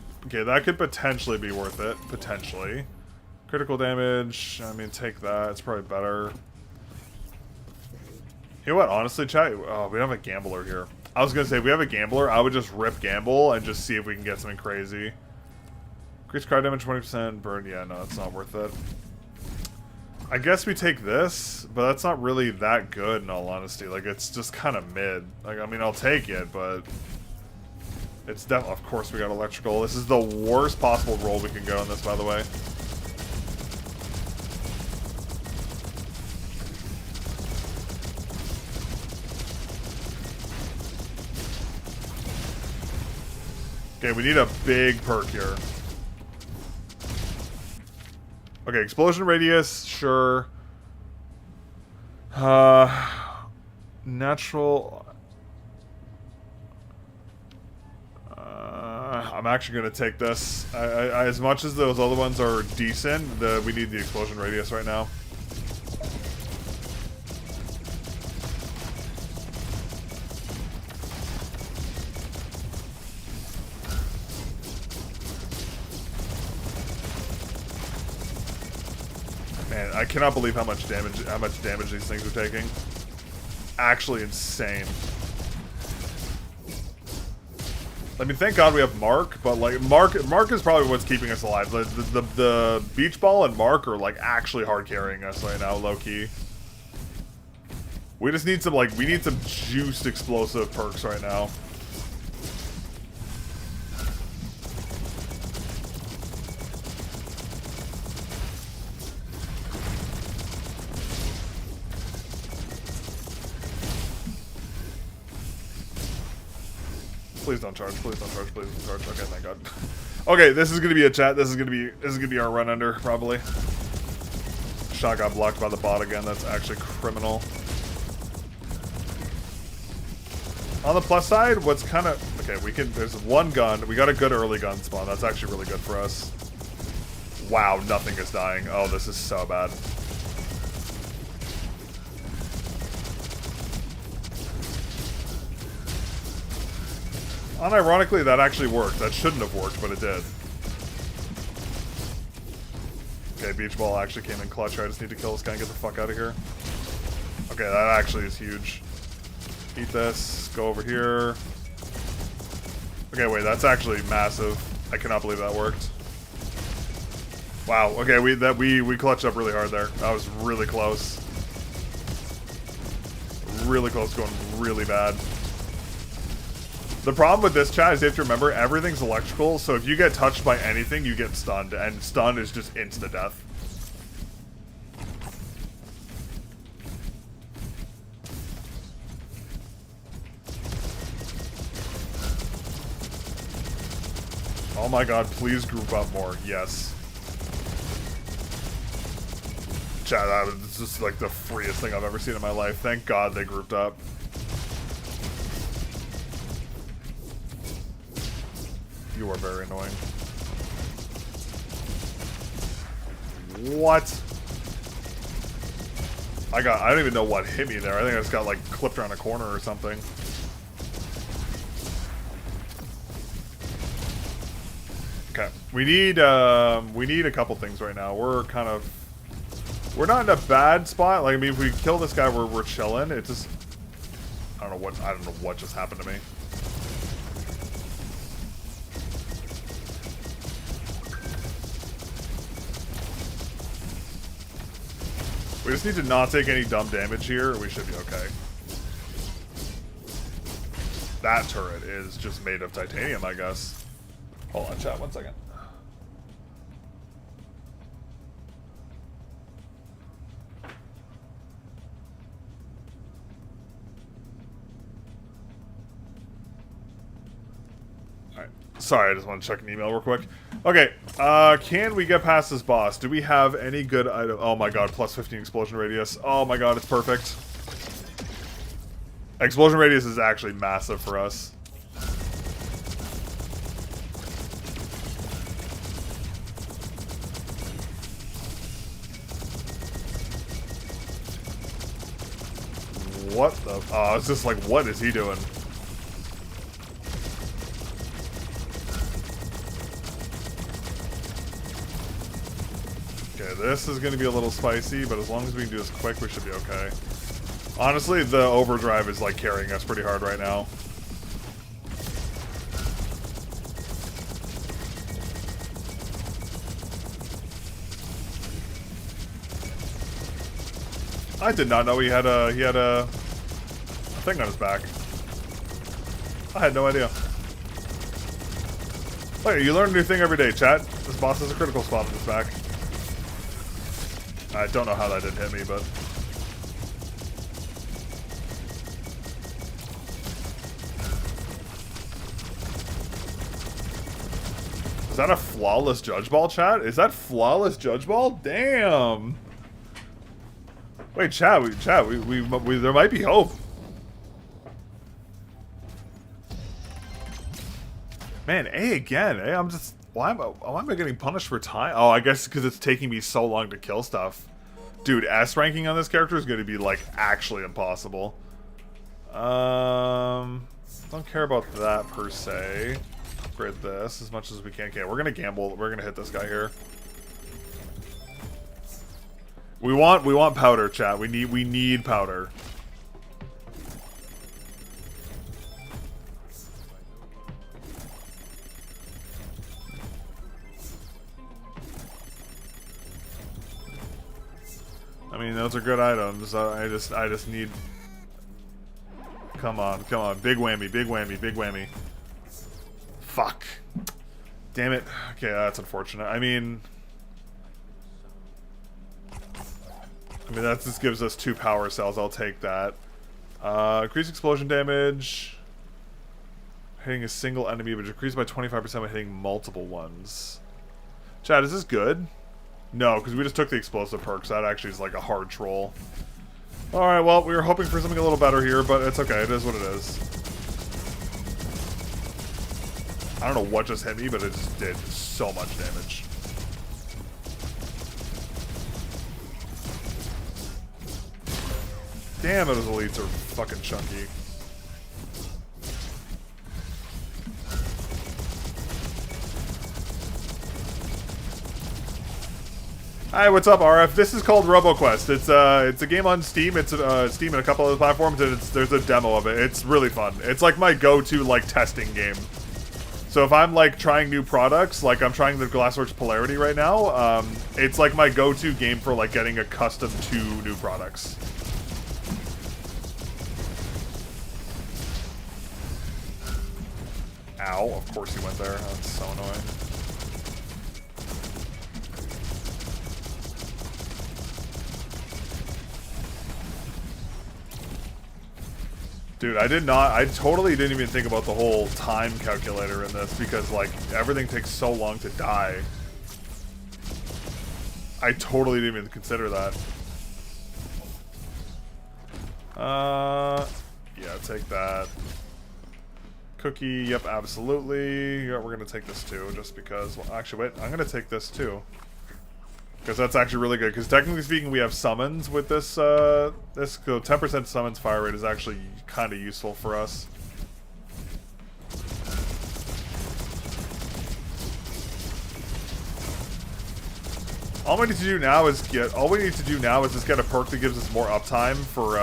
[SPEAKER 1] potentially be worth it. Potentially. Critical damage. I mean, take that. It's probably better. You know what? Honestly, chat. Oh, we don't have a gambler here. I was gonna say, if we have a gambler, I would just rip gamble and just see if we can get something crazy. Increase card damage 20%. Burn. Yeah, no, it's not worth it. I guess we take this, but that's not really that good in all honesty. Like, it's just kind of mid. Like, I mean, I'll take it, but it's definitely, of course we got electrical. This is the worst possible roll we can go on this, by the way. Okay, we need a big perk here. Okay, explosion radius, sure. Natural. I'm actually gonna take this. As much as those other ones are decent, we need the explosion radius right now. Man, I cannot believe how much damage these things are taking. Actually insane. I mean, thank God we have Mark, but like Mark is probably what's keeping us alive. The beach ball and Mark are like actually hard carrying us right now, low key. We just need some we need some juiced explosive perks right now. Please don't charge, please don't charge, please don't charge. Okay, thank God. Okay, this is gonna be a chat. This is gonna be our run under, probably. Shot got blocked by the bot again. That's actually criminal. On the plus side, what's kind of okay, there's one gun. We got a good early gun spawn. That's actually really good for us. Wow, nothing is dying. Oh, this is so bad. Unironically, that actually worked. That shouldn't have worked, but it did. Okay, beach ball actually came in clutch. I just need to kill this guy and get the fuck out of here. Okay, that actually is huge. Eat this. Go over here. Okay, wait, that's actually massive. I cannot believe that worked. Wow. Okay, we clutched up really hard there. That was really close. Really close, going really bad. The problem with this, chat, is you have to remember everything's electrical, so if you get touched by anything, you get stunned, and stun is just instant death. Oh my God, please group up more. Yes. Chat, that was just like the freest thing I've ever seen in my life. Thank God they grouped up. You are very annoying. What? I don't even know what hit me there. I think I just got like clipped around a corner or something. Okay. We need a couple things right now. We're not in a bad spot. Like, I mean, if we kill this guy, we're chilling. It just, I don't know what just happened to me. We just need to not take any dumb damage here, and we should be okay. That turret is just made of titanium, I guess. Hold on, chat, 1 second. Alright. Sorry, I just want to check an email real quick. Okay, can we get past this boss? Do we have any good item? Oh my God, plus 15 explosion radius. Oh my God, it's perfect. Explosion radius is actually massive for us. what the... Oh, it's just like, what is he doing? Okay, this is going to be a little spicy, but as long as we can do this quick, we should be okay. Honestly, the overdrive is like carrying us pretty hard right now. I did not know he had a thing on his back. I had no idea. Wait, you learn a new thing every day, chat. This boss has a critical spot on his back. I don't know how that didn't hit me, but... Is that a flawless judge ball, chat? Is that flawless judge ball? Damn! Wait, chat, there might be hope. Man, A again, eh? I'm just... Why am I getting punished for time? Oh, I guess because it's taking me so long to kill stuff. Dude, S ranking on this character is going to be, like, actually impossible. Don't care about that, per se. Upgrade this as much as we can. Okay, we're going to gamble. We're going to hit this guy here. We want powder, chat. We need powder. I mean, those are good items. I just need... Come on, come on. Big whammy, big whammy, big whammy. Fuck. Damn it. Okay, that's unfortunate. I mean, that just gives us 2 power cells. I'll take that. Increase explosion damage. Hitting a single enemy, but decreased by 25% by hitting multiple ones. Chat, is this good? No, because we just took the explosive perks. That actually is like a hard troll. Alright, well, we were hoping for something a little better here, but it's okay. It is what it is. I don't know what just hit me, but it just did so much damage. Damn, those elites are fucking chunky. Hi, what's up, RF? This is called RoboQuest. It's a game on Steam. It's Steam and a couple other platforms, and there's a demo of it. It's really fun. It's like my go-to like testing game. So if I'm like trying new products, like I'm trying the Glassworks Polarity right now, it's like my go-to game for like getting accustomed to new products. Ow! Of course he went there. That's so annoying. Dude, I totally didn't even think about the whole time calculator in this because, like, everything takes so long to die. I totally didn't even consider that. Yeah, take that. Cookie, yep, absolutely. Yeah, we're gonna take this too, just because, well, actually, wait, I'm gonna take this too. Because that's actually really good. Because technically speaking, we have summons with this. This 10% summons fire rate is actually kind of useful for us. All we need to do now is just get a perk that gives us more uptime for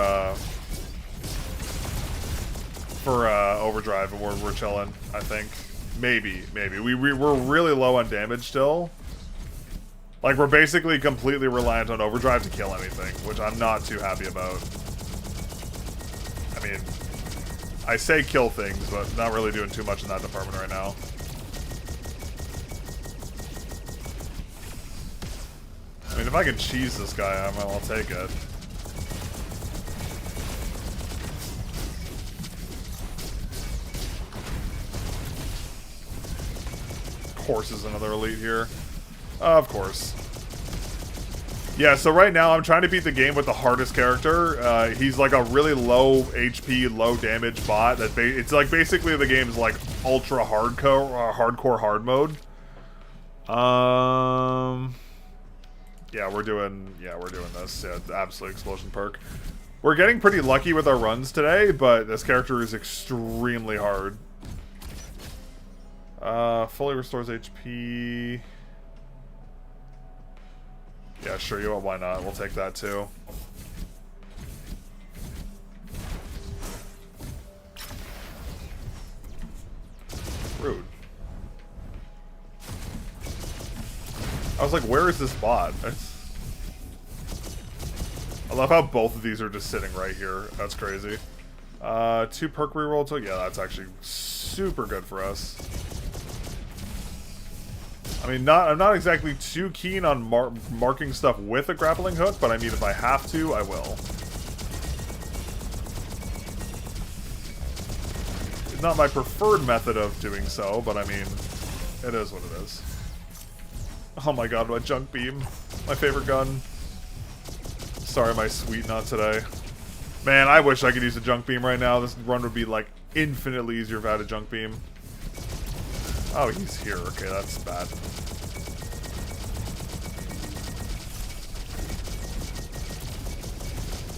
[SPEAKER 1] overdrive, and we're chilling. I think maybe we're really low on damage still. Like, we're basically completely reliant on overdrive to kill anything, which I'm not too happy about. I mean, I say kill things, but not really doing too much in that department right now. I mean, if I can cheese this guy, I'll take it. Of course there's another elite here. Of course. Yeah, so right now I'm trying to beat the game with the hardest character. He's like a really low HP, low damage bot. It's like basically the game's like ultra hardcore hard mode. Yeah, we're doing this. Yeah, absolute explosion perk. We're getting pretty lucky with our runs today, but this character is extremely hard. Fully restores HP. Yeah, sure, you know what, why not? We'll take that too. Rude. I was like, where is this bot? I love how both of these are just sitting right here. That's crazy. 2 perk reroll to, yeah, that's actually super good for us. I mean, I'm not exactly too keen on marking stuff with a grappling hook, but I mean, if I have to, I will. It's not my preferred method of doing so, but I mean, it is what it is. Oh my god, my junk beam. My favorite gun. Sorry, my sweet, not today. Man, I wish I could use a junk beam right now. This run would be, like, infinitely easier if I had a junk beam. Oh, he's here. Okay, that's bad.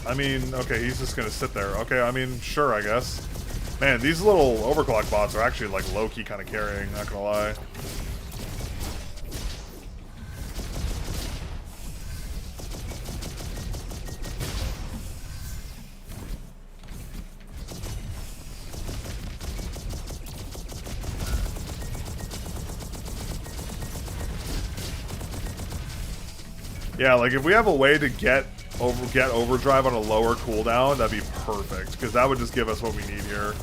[SPEAKER 1] I mean, okay, he's just gonna sit there. Okay, I mean, sure, I guess. Man, these little overclock bots are actually, like, low-key kind of carrying, not gonna lie. Yeah, like, if we have a way to get overdrive on a lower cooldown, that'd be perfect, because that would just give us what we need here.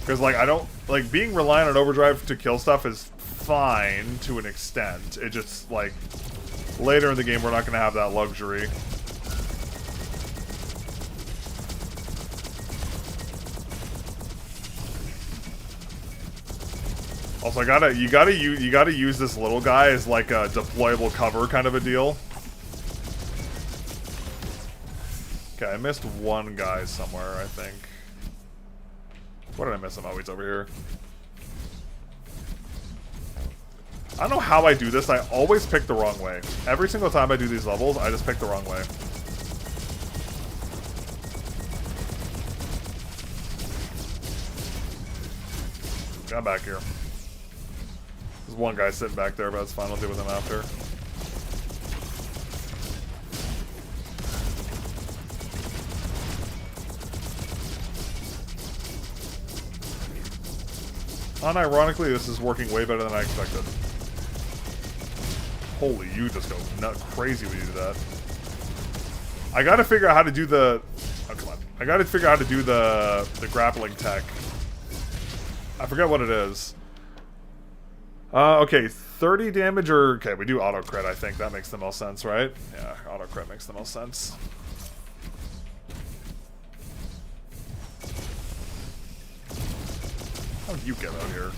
[SPEAKER 1] Because, like, I don't... Like, being reliant on overdrive to kill stuff is fine to an extent. It just, like... Later in the game, we're not going to have that luxury. Also, you gotta use this little guy as, like, a deployable cover kind of a deal. Okay, I missed one guy somewhere, I think. Where did I miss him? Oh, he's over here. I don't know how I do this. I always pick the wrong way. Every single time I do these levels, I just pick the wrong way. Got back here. There's one guy sitting back there, but that's fine. I'll deal with him after. Unironically, this is working way better than I expected. Holy, you just go nut crazy when you do that. I gotta figure out how to do the... Oh, come on. I gotta figure out how to do the grappling tech. I forget what it is. Okay, 30 damage or... Okay, we do auto crit, I think. That makes the most sense, right? Yeah, auto crit makes the most sense. How did you get out here?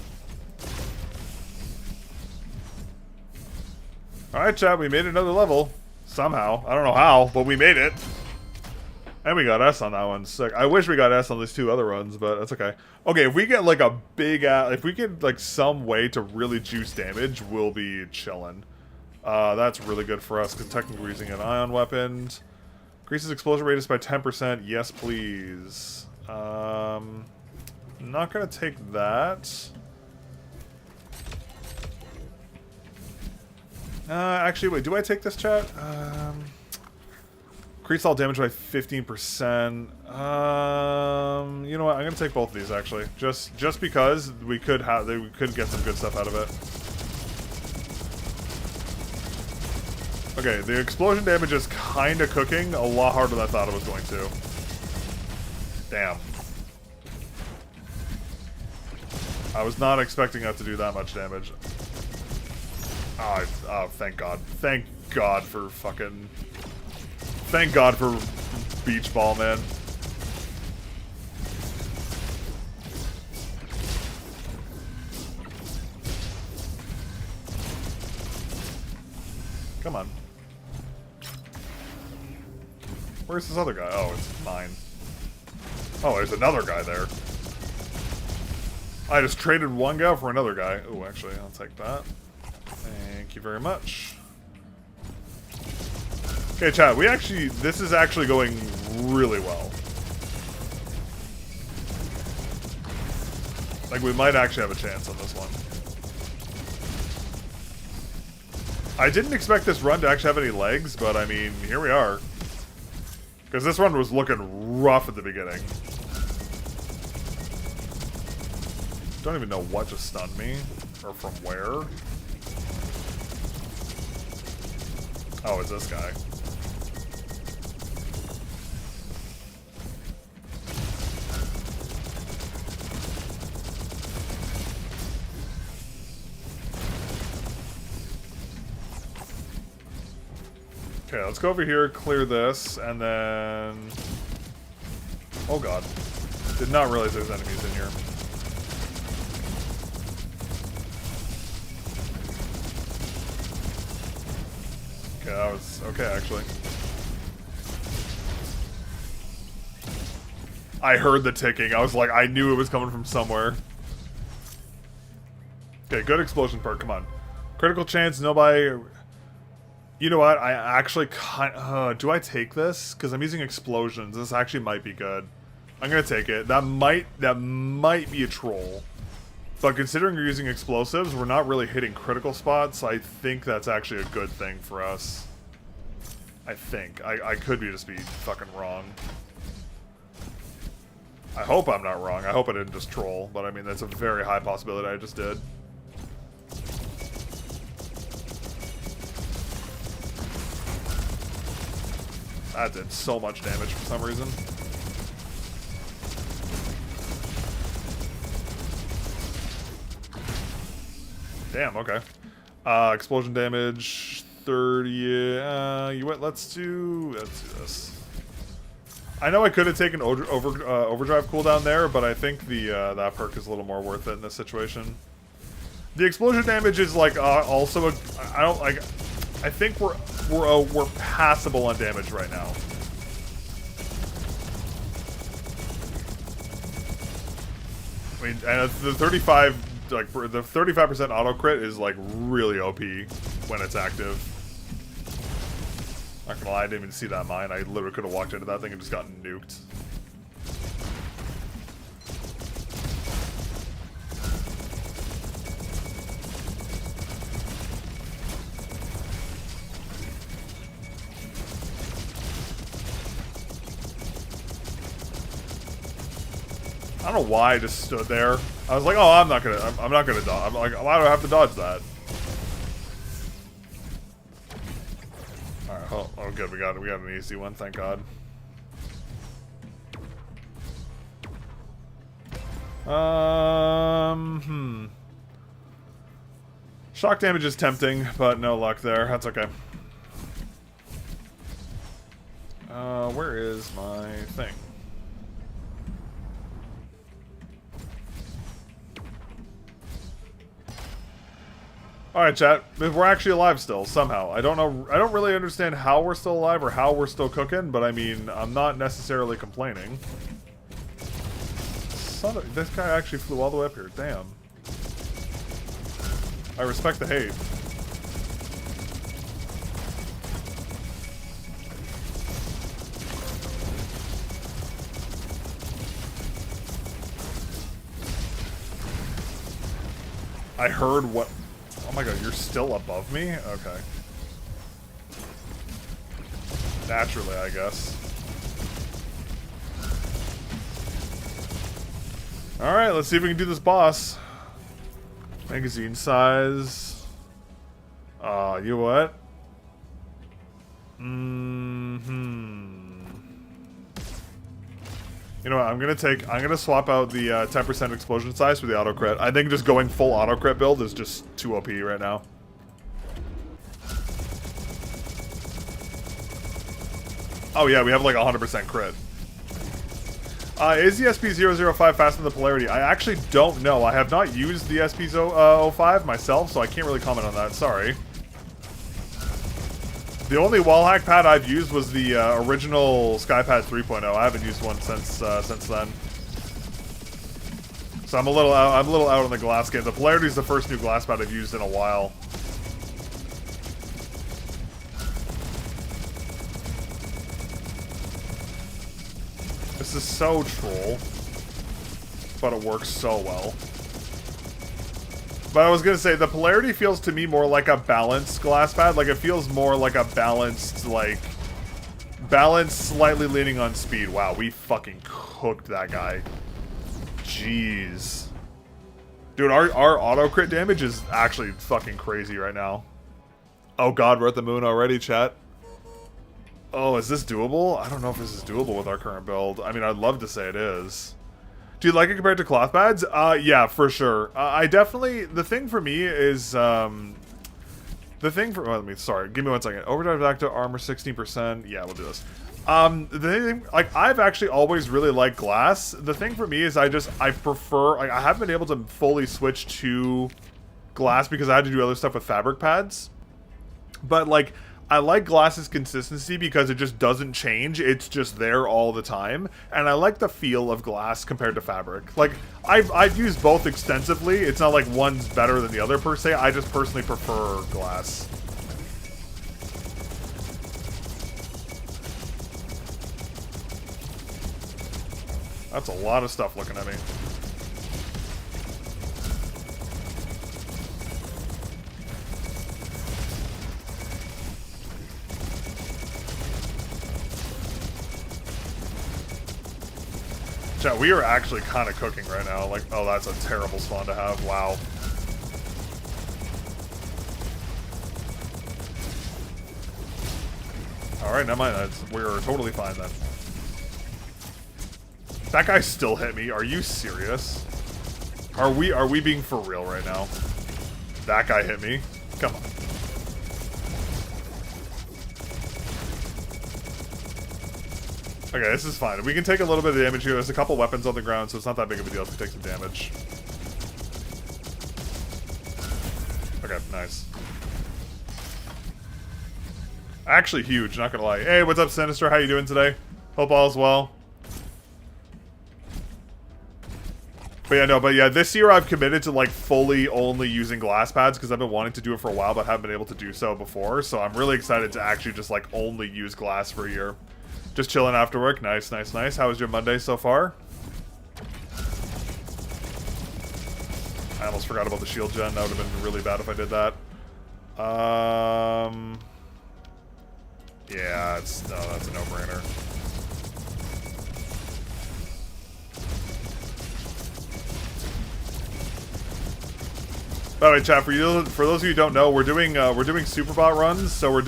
[SPEAKER 1] Alright, chat, we made another level. Somehow. I don't know how, but we made it. And we got S on that one. Sick. I wish we got S on these 2 other runs, but that's okay. Okay, if we get, like, a big... if we get, like, some way to really juice damage, we'll be chilling. That's really good for us, because technically we're using an ion weapon. Increases explosion radius by 10%. Yes, please. I'm not gonna take that. Actually, wait, do I take this, chat? Increase all damage by 15%. You know what? I'm gonna take both of these, actually. Just because we could get some good stuff out of it. Okay, the explosion damage is kinda cooking. A lot harder than I thought it was going to. Damn. I was not expecting that to do that much damage. Oh, thank God. Thank God for fucking... Thank God for Beach Ball, man. Come on. Where's this other guy? Oh, it's mine. Oh, there's another guy there. I just traded one guy for another guy. Oh, actually, I'll take that. Thank you very much. Okay, chat, this is actually going really well. Like, we might actually have a chance on this one. I didn't expect this run to actually have any legs, but I mean, here we are. Because this run was looking rough at the beginning. Don't even know what just stunned me, or from where. Oh, it's this guy. Okay, let's go over here, clear this, and then... Oh god. Did not realize there's enemies in here. Okay, that was okay, actually. I heard the ticking. I was like, I knew it was coming from somewhere. Okay, good explosion perk, come on. Critical chance, nobody... You know what? I actually do I take this? Because I'm using explosions. This actually might be good. I'm gonna take it. That might be a troll. But considering you're using explosives, we're not really hitting critical spots, so I think that's actually a good thing for us. I think. I could just be fucking wrong. I hope I'm not wrong. I hope I didn't just troll, but I mean, that's a very high possibility I just did. That did so much damage for some reason. Damn, okay. Explosion damage, 30, let's do this. I know I could have taken overdrive cooldown there, but I think that perk is a little more worth it in this situation. The explosion damage is like also I think we're passable on damage right now. I mean, and the 35% auto crit is like really OP when it's active. Not gonna lie, I didn't even see that mine. I literally could have walked into that thing and just gotten nuked. I don't know why I just stood there. I was like, oh, I'm not gonna dodge. I'm like, why do I have to dodge that? Alright, oh good, we got an easy one, thank God. Shock damage is tempting, but no luck there. That's okay. Where is my thing? Alright, chat. We're actually alive still, somehow. I don't know. I don't really understand how we're still alive or how we're still cooking, but I mean, I'm not necessarily complaining. This guy actually flew all the way up here. Damn. I respect the hate. I heard what... Oh my god, you're still above me? Okay. Naturally, I guess. Alright, let's see if we can do this boss. Magazine size. You what? You know what, I'm gonna swap out the 10% explosion size for the auto crit. I think just going full auto crit build is just too OP right now. Oh yeah, we have like 100% crit. Is the SP005 faster than the polarity? I actually don't know. I have not used the SP05 myself, so I can't really comment on that. Sorry. The only wallhack pad I've used was the original Skypad 3.0. I haven't used one since then. So I'm a little out on the glass game. The polarity is the first new glass pad I've used in a while. This is so troll. But it works so well. But I was gonna say, the polarity feels to me more like a balanced glass pad. Like, it feels more like a balanced, like... Balanced, slightly leaning on speed. Wow, we fucking cooked that guy. Jeez. Dude, our auto crit damage is actually fucking crazy right now. Oh god, we're at the moon already, chat. Oh, is this doable? I don't know if this is doable with our current build. I mean, I'd love to say it is. Do you like it compared to cloth pads? Yeah, for sure. I definitely... The thing for me is... The thing for... Well, sorry, give me 1 second. Overdrive back to armor 16%. Yeah, we'll do this. The thing... Like, I've actually always really liked glass. The thing for me is I prefer... Like, I haven't been able to fully switch to glass because I had to do other stuff with fabric pads. But, like... I like glass's consistency because it just doesn't change. It's just there all the time. And I like the feel of glass compared to fabric. Like, I've used both extensively. It's not like one's better than the other per se. I just personally prefer glass. That's a lot of stuff looking at me. Chat, we are actually kind of cooking right now. Like, oh, that's a terrible spawn to have. Wow. Alright, never mind. We're totally fine then. That guy still hit me. Are you serious? Are we being for real right now? That guy hit me. Come on. Okay, this is fine. We can take a little bit of damage here. There's a couple weapons on the ground, so it's not that big of a deal if we take some damage. Okay, nice. Actually huge, not gonna lie. Hey, what's up, Sinister? How you doing today? Hope all is well. But yeah, this year I've committed to, like, fully only using glass pads because I've been wanting to do it for a while, but haven't been able to do so before. So I'm really excited to actually just, like, only use glass for a year. Just chilling after work. Nice, nice, nice. How was your Monday so far? I almost forgot about the shield gen. That would have been really bad if I did that. Yeah, that's a no-brainer. By the way, chat, for those of you who don't know, we're doing Superbot runs, so we're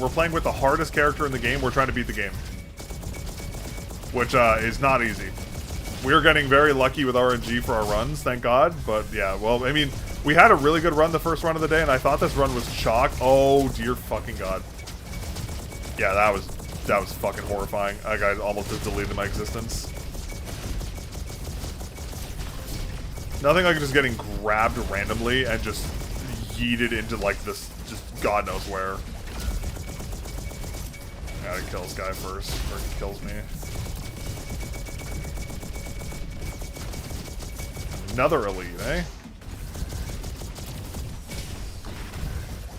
[SPEAKER 1] playing with the hardest character in the game. We're trying to beat the game, which is not easy. We're getting very lucky with RNG for our runs, thank God. But yeah, well, I mean, we had a really good run the first run of the day, and I thought this run was chalk. Oh dear fucking God. Yeah, that was fucking horrifying. That guy almost just deleted my existence. Nothing like just getting grabbed randomly and just yeeted into, like, this, just God knows where. I gotta kill this guy first, or he kills me. Another elite, eh?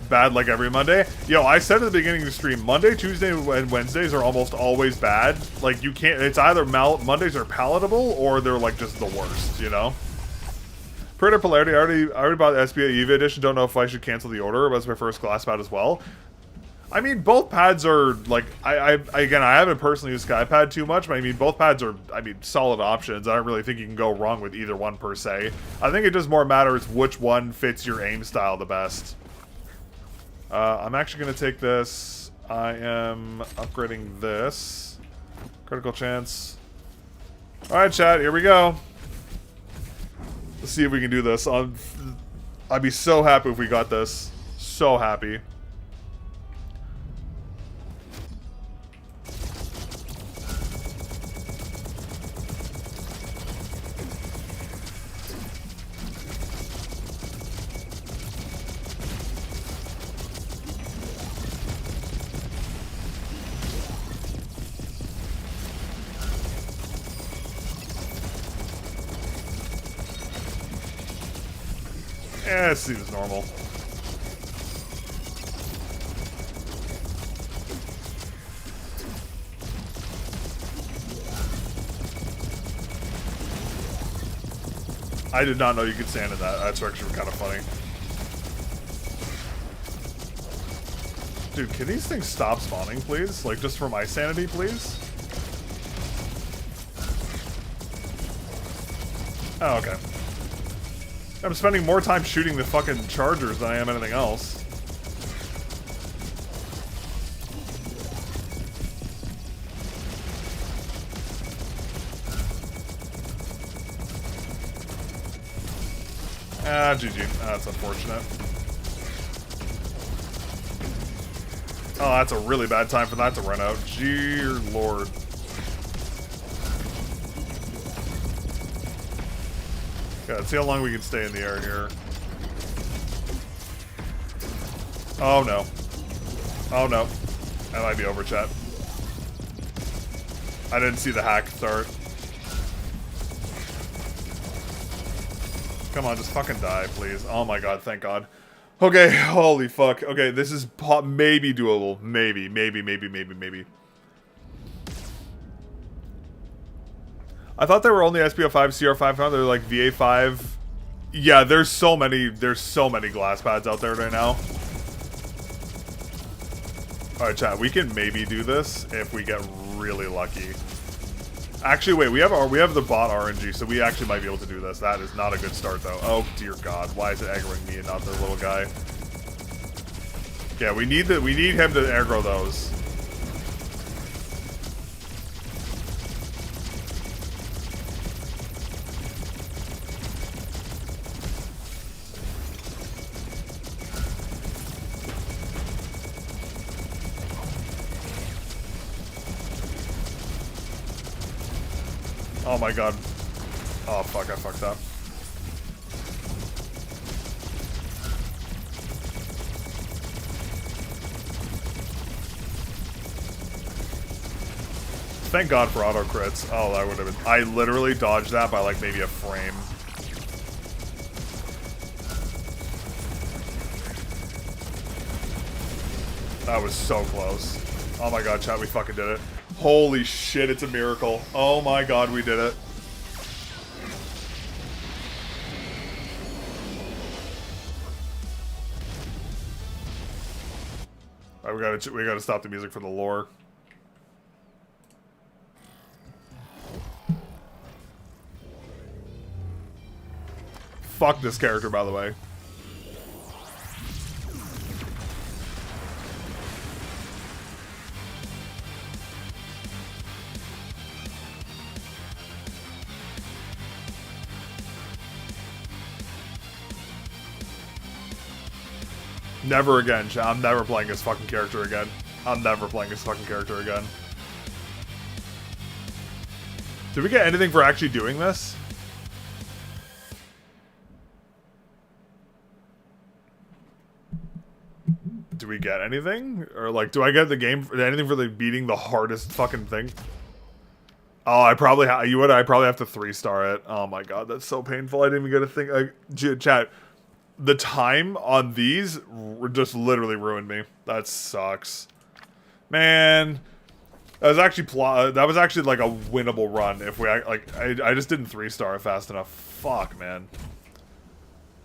[SPEAKER 1] Bad like every Monday? Yo, I said at the beginning of the stream, Monday, Tuesday, and Wednesdays are almost always bad. Like, you can't, it's either Mondays are palatable, or they're, like, just the worst, you know? Predator Polarity, I already bought the SPA EVA edition, don't know if I should cancel the order, but it's my first glass pad as well. I mean, both pads are, like, again, I haven't personally used Skypad too much, but I mean, both pads are, I mean, solid options. I don't really think you can go wrong with either one per se. I think it just more matters which one fits your aim style the best. I'm actually going to take this. I am upgrading this. Critical chance. Alright, chat, here we go. Let's see if we can do this. I'd be so happy if we got this. So happy. Yeah, it seems normal. I did not know you could stand in that. That's actually kind of funny. Dude, can these things stop spawning, please? Like, just for my sanity, please? Oh, okay. I'm spending more time shooting the fucking chargers than I am anything else. Ah, GG. That's unfortunate. Oh, that's a really bad time for that to run out. Dear Lord. Okay, let's see how long we can stay in the air here. Oh no. Oh no. That might be over, chat. I didn't see the hack start. Come on, just fucking die, please. Oh my god, thank god. Okay, holy fuck. Okay, this is maybe doable. Maybe. I thought they were only SPO5, CR5. They're like VA5. Yeah, there's so many glass pads out there right now. Alright, chat, we can maybe do this if we get really lucky. Actually, wait, we have the bot RNG, so we actually might be able to do this. That is not a good start, though. Oh, dear God. Why is it aggroing me and not the little guy? Yeah, we need him to aggro those. Oh my god. Oh fuck, I fucked up. Thank god for auto crits. Oh, that would have been... I literally dodged that by like maybe a frame. That was so close. Oh my god, chat, we fucking did it. Holy shit, it's a miracle. Oh my god, we did it. Alright, we gotta stop the music for the lore. Fuck this character, by the way. Never again, chat. I'm never playing this fucking character again. I'm never playing this fucking character again. Did we get anything for actually doing this? Do we get anything? Or like, do I get the game, anything for like beating the hardest fucking thing? Oh, I probably I probably have to 3-star it. Oh my god, that's so painful. I didn't even get a thing. Chat, the time on these just literally ruined me. That sucks, man. That was actually like a winnable run if we like. I just didn't 3-star it fast enough. Fuck, man.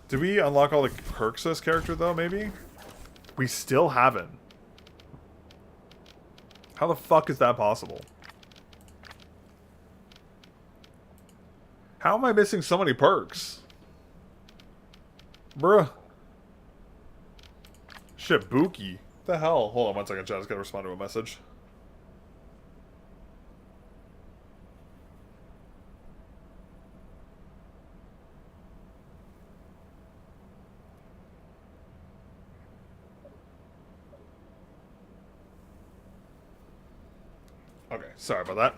[SPEAKER 1] Did we unlock all the perks of this character though? Maybe we still haven't. How the fuck is that possible? How am I missing so many perks? Bruh. Shit, Buki. What the hell? Hold on one second, chat. I just gotta respond to a message. Okay, sorry about that.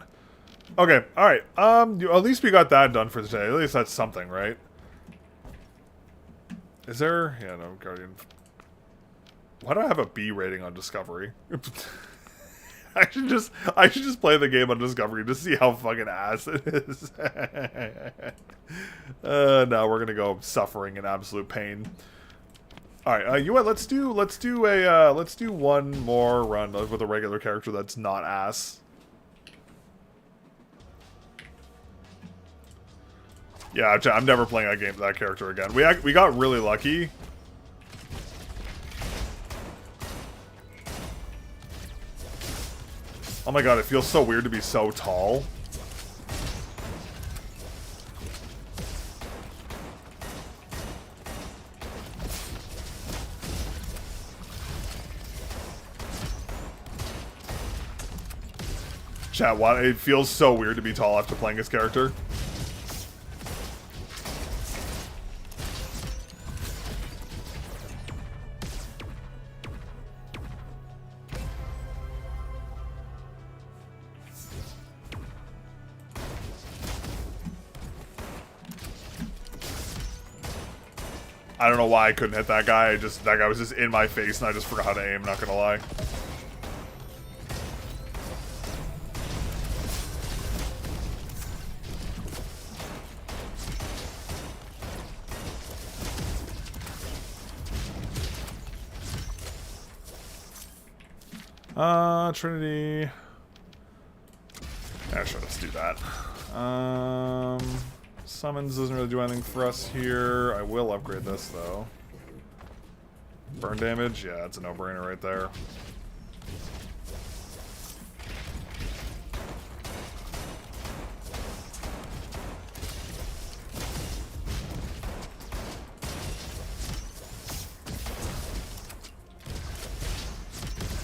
[SPEAKER 1] Okay, alright. At least we got that done for today. At least that's something, right? Is there... Yeah, no, Guardian. Why do I have a B rating on Discovery? I should just play the game on Discovery to see how fucking ass it is. No, we're gonna go suffering in absolute pain. Alright, you know what, let's do one more run with a regular character that's not ass. Yeah, I'm never playing that character again. We got really lucky. Oh my god, it feels so weird to be so tall. Chat, what? It feels so weird to be tall after playing this character. I don't know why I couldn't hit that guy. That guy was just in my face and I just forgot how to aim, not gonna lie. Trinity. Yeah, sure, let's do that. Summons doesn't really do anything for us here. I will upgrade this, though. Burn damage? Yeah, it's a no-brainer right there.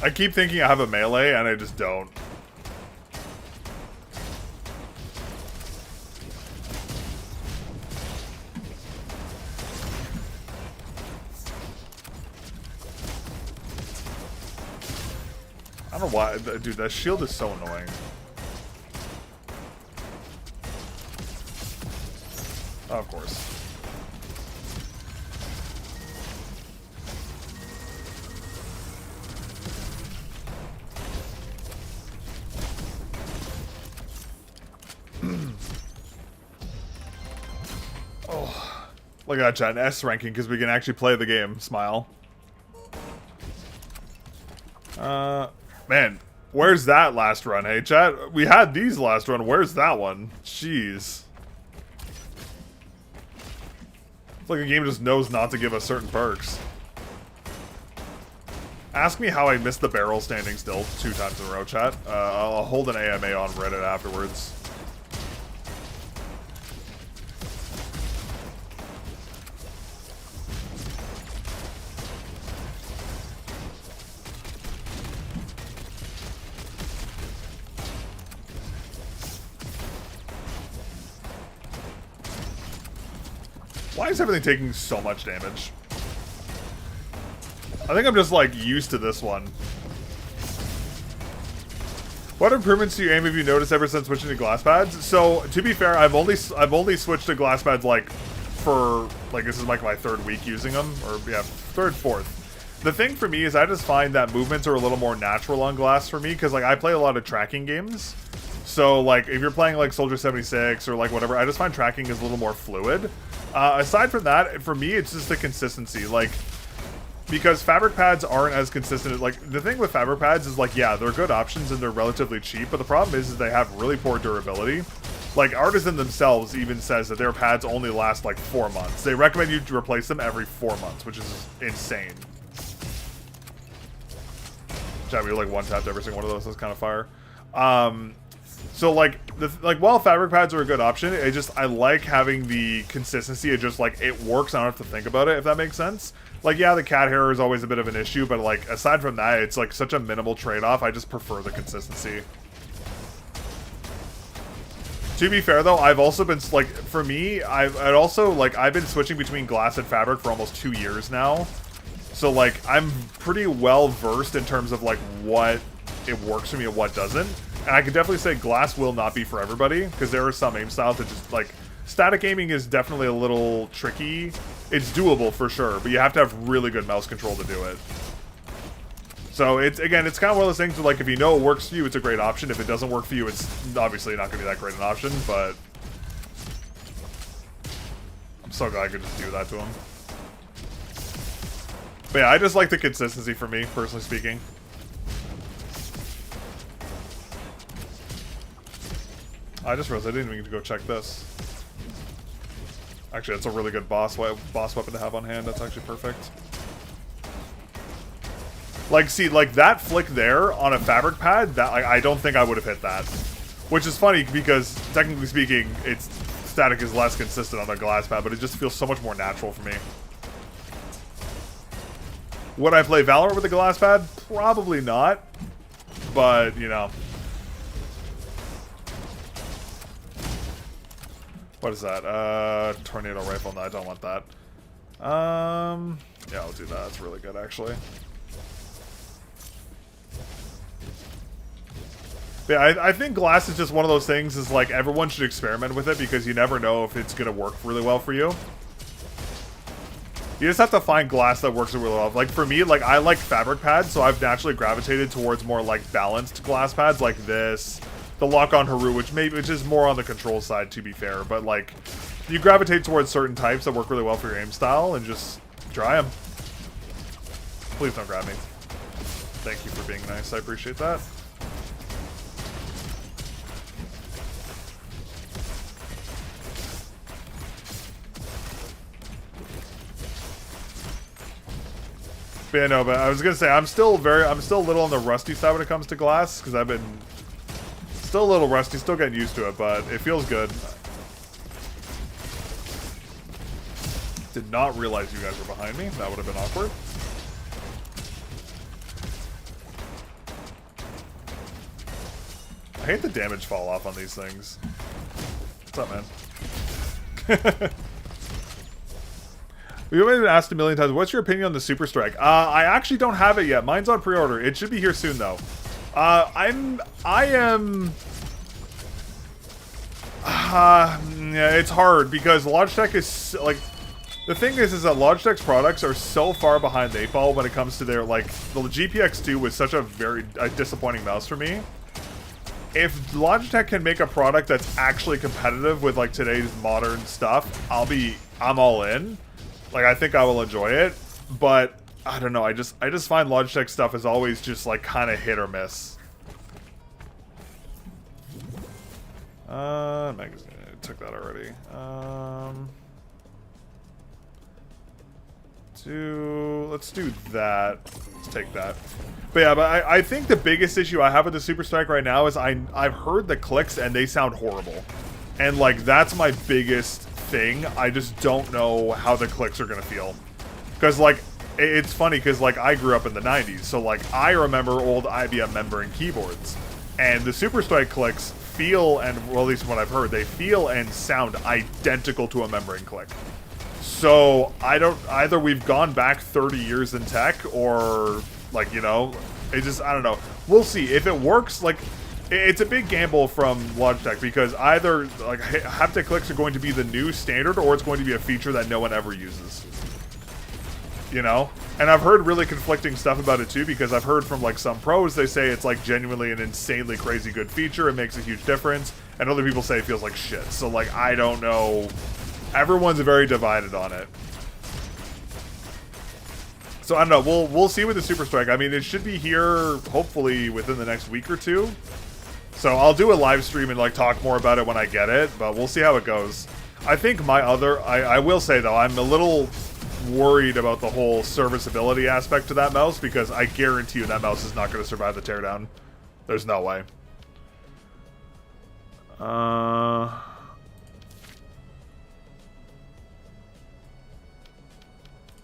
[SPEAKER 1] I keep thinking I have a melee, and I just don't. I don't know why. Dude, that shield is so annoying. Oh, of course. Oh, look at that, chat. S ranking because we can actually play the game. Smile. Man, where's that last run? Hey, chat. We had these last run. Where's that one? Jeez. It's like a game just knows not to give us certain perks. Ask me how I missed the barrel standing still 2 times in a row, chat. I'll hold an AMA on Reddit afterwards. Why is everything taking so much damage? I think I'm just, like, used to this one. What improvements do you aim have you noticed ever since switching to glass pads? So, to be fair, I've only switched to glass pads, like, for, like, this is, like, my 3rd week using them. Or, yeah, 3rd, 4th. The thing for me is I just find that movements are a little more natural on glass for me, because, like, I play a lot of tracking games. So, like, if you're playing, like, Soldier 76 or, like, whatever, I just find tracking is a little more fluid. Aside from that, for me, it's just the consistency. Like, because fabric pads aren't as consistent. Like, the thing with fabric pads is, like, yeah, they're good options and they're relatively cheap, but the problem is they have really poor durability. Like, Artisan themselves even says that their pads only last, like, 4 months. They recommend you to replace them every 4 months, which is insane. Chat, we like one-tapped every single one of those. That's kind of fire. So, like, while fabric pads are a good option, I like having the consistency. It just, like, it works. I don't have to think about it, if that makes sense. Like, yeah, the cat hair is always a bit of an issue, but, like, aside from that, it's, like, such a minimal trade-off. I just prefer the consistency. To be fair, though, I've also been, like, for me, I've been switching between glass and fabric for almost 2 years now. So, like, I'm pretty well-versed in terms of, like, what it works for me and what doesn't. And I can definitely say glass will not be for everybody, because there are some aim styles that just, like, static aiming is definitely a little tricky. It's doable for sure, but you have to have really good mouse control to do it. So, it's kind of one of those things where, like, if you know it works for you, it's a great option. If it doesn't work for you, it's obviously not going to be that great an option, but I'm so glad I could just do that to him. But yeah, I just like the consistency for me, personally speaking. I just realized I didn't even get to go check this. Actually, that's a really good boss weapon to have on hand. That's actually perfect. Like, see, like that flick there on a fabric pad, that I don't think I would have hit that. Which is funny because, technically speaking, its static is less consistent on the glass pad, but it just feels so much more natural for me. Would I play Valorant with a glass pad? Probably not. But, you know. What is that? Tornado rifle. No, I don't want that. Yeah, I'll do that. It's really good, actually. But yeah, I think glass is just one of those things, is like, everyone should experiment with it because you never know if it's going to work really well for you. You just have to find glass that works really well. Like, for me, like, I like fabric pads, so I've naturally gravitated towards more, like, balanced glass pads like this. The lock-on Haru, which is more on the control side, to be fair. But, like, you gravitate towards certain types that work really well for your aim style and just try them. Please don't grab me. Thank you for being nice. I appreciate that. But yeah, no, but I was gonna say I'm still a little on the rusty side when it comes to glass, because I've been still a little rusty, still getting used to it, but it feels good. Did not realize you guys were behind me. That would have been awkward. I hate the damage fall off on these things. What's up, man? We've been asked a million times, what's your opinion on the Super Strike? I actually don't have it yet. Mine's on pre-order. It should be here soon, though. I am... yeah, it's hard, because Logitech is, like... The thing is that Logitech's products are so far behind the 8-ball when it comes to their, like... The GPX2 was such a very disappointing mouse for me. If Logitech can make a product that's actually competitive with, like, today's modern stuff, I'm all in. Like, I think I will enjoy it, but I don't know. I just find Logitech stuff is always just like kind of hit or miss. Magazine, I took that already. Let's do that. Let's take that. But yeah, but I think the biggest issue I have with the Super Strike right now is I've heard the clicks and they sound horrible, and like that's my biggest thing. I just don't know how the clicks are gonna feel, because like it's funny because like I grew up in the 90s, so like I remember old IBM membrane keyboards, and the Super Strike clicks feel, and well, at least from what I've heard, they feel and sound identical to a membrane click. So I don't, either we've gone back 30 years in tech, or like, you know, it just, I don't know. We'll see if it works. Like, it's a big gamble from Logitech, because either like haptic clicks are going to be the new standard, or it's going to be a feature that no one ever uses. You know? And I've heard really conflicting stuff about it too, because I've heard from like some pros, they say it's like genuinely an insanely crazy good feature, it makes a huge difference, and other people say it feels like shit. So like, I don't know. Everyone's very divided on it. So I don't know, we'll see with the Super Strike. I mean, it should be here hopefully within the next week or two. So I'll do a live stream and like talk more about it when I get it, but we'll see how it goes. I think my other, I will say though, I'm a little worried about the whole serviceability aspect to that mouse, because I guarantee you that mouse is not going to survive the teardown. There's no way.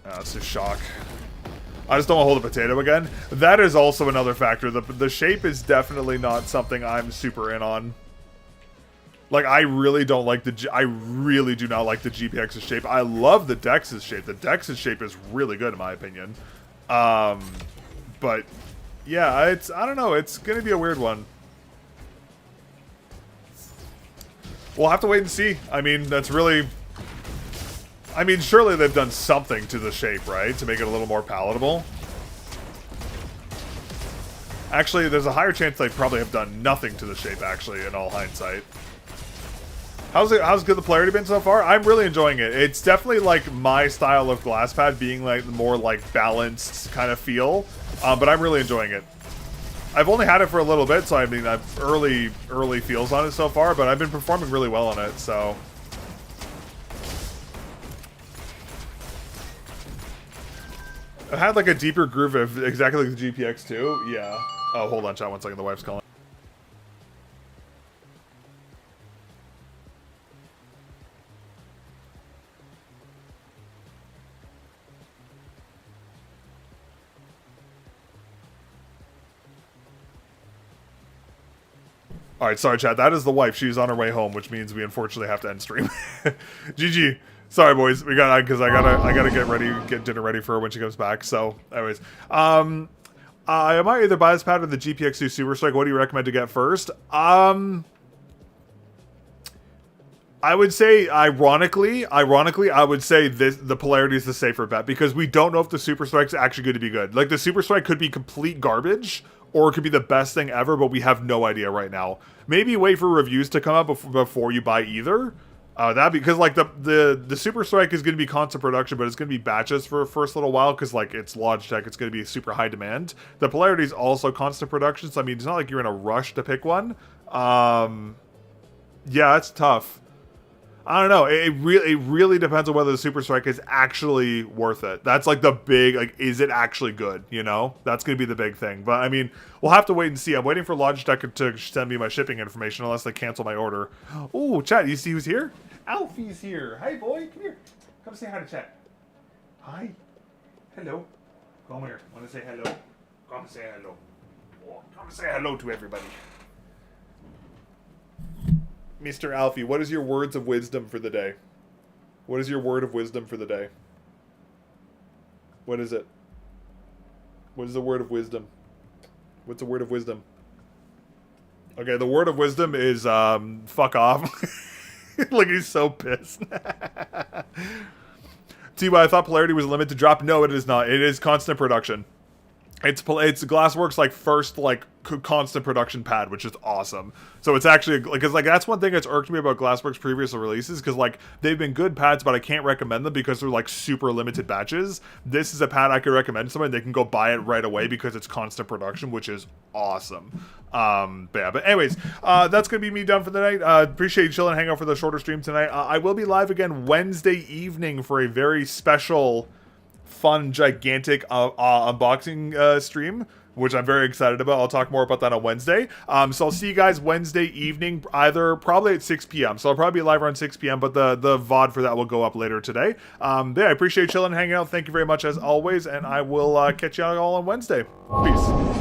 [SPEAKER 1] That's a shock. I just don't want to hold a potato again. That is also another factor. The shape is definitely not something I'm super in on. Like, I really don't like I really do not like the GPX's shape. I love the Dex's shape. The Dex's shape is really good in my opinion. But yeah, I don't know. It's gonna be a weird one. We'll have to wait and see. I mean, that's really... I mean, surely they've done something to the shape, right? To make it a little more palatable. Actually, there's a higher chance they probably have done nothing to the shape, actually, in all hindsight. How's good the playerity been so far? I'm really enjoying it. It's definitely, like, my style of glass pad, being, like, more, like, balanced kind of feel. But I'm really enjoying it. I've only had it for a little bit, so I mean, I've early feels on it so far, but I've been performing really well on it, so... It had like a deeper groove of exactly like the GPX too. Yeah. Oh, hold on, chat. 1 second. The wife's calling. All right, sorry, chat. That is the wife. She's on her way home, which means we unfortunately have to end stream. GG. Sorry, boys. We got because I gotta get dinner ready for her when she comes back. So, anyways, I might either buy this pad or the GPX2 Super Strike. What do you recommend to get first? I would say, ironically, I would say the Polarity is the safer bet because we don't know if the Super Strike's actually going to be good. Like, the Super Strike could be complete garbage, or it could be the best thing ever, but we have no idea right now. Maybe wait for reviews to come out before you buy either. That because like the Super Strike is going to be constant production, but it's going to be batches for a first little while because like it's Logitech, it's going to be super high demand. The Polarity is also constant production, so I mean it's not like you're in a rush to pick one. Yeah, it's tough. I don't know. It really depends on whether the Super Strike is actually worth it. That's like the big, like, is it actually good? You know, that's going to be the big thing. But I mean, we'll have to wait and see. I'm waiting for Logitech to send me my shipping information unless they cancel my order. Oh, chat, you see who's here? Alfie's here. Hey, boy, come here. Come say hi to chat. Hi. Hello. Come here. Want to say hello? Come say hello. Oh, come say hello to everybody. Mr. Alfie, what is your words of wisdom for the day? What is your word of wisdom for the day? What is it? What is the word of wisdom? What's the word of wisdom? Okay, the word of wisdom is, fuck off. Like, he's so pissed. T.Y., I thought Polarity was a limited drop. No, it is not. It is constant production. It's Glassworks like first like constant production pad, which is awesome. So it's actually because like that's one thing that's irked me about Glassworks' previous releases because like they've been good pads, but I can't recommend them because they're like super limited batches. This is a pad I could recommend to somebody. They can go buy it right away because it's constant production, which is awesome. But anyways, that's gonna be me done for the night. Appreciate you chilling, hang out for the shorter stream tonight. I will be live again Wednesday evening for a very special, fun, gigantic unboxing stream, which I'm very excited about. I'll talk more about that on Wednesday. So I'll see you guys Wednesday evening, probably at 6 p.m. So I'll probably be live around 6 p.m., but the VOD for that will go up later today. Yeah, I appreciate you chilling, hanging out. Thank you very much as always, and I will catch you all on Wednesday. Peace.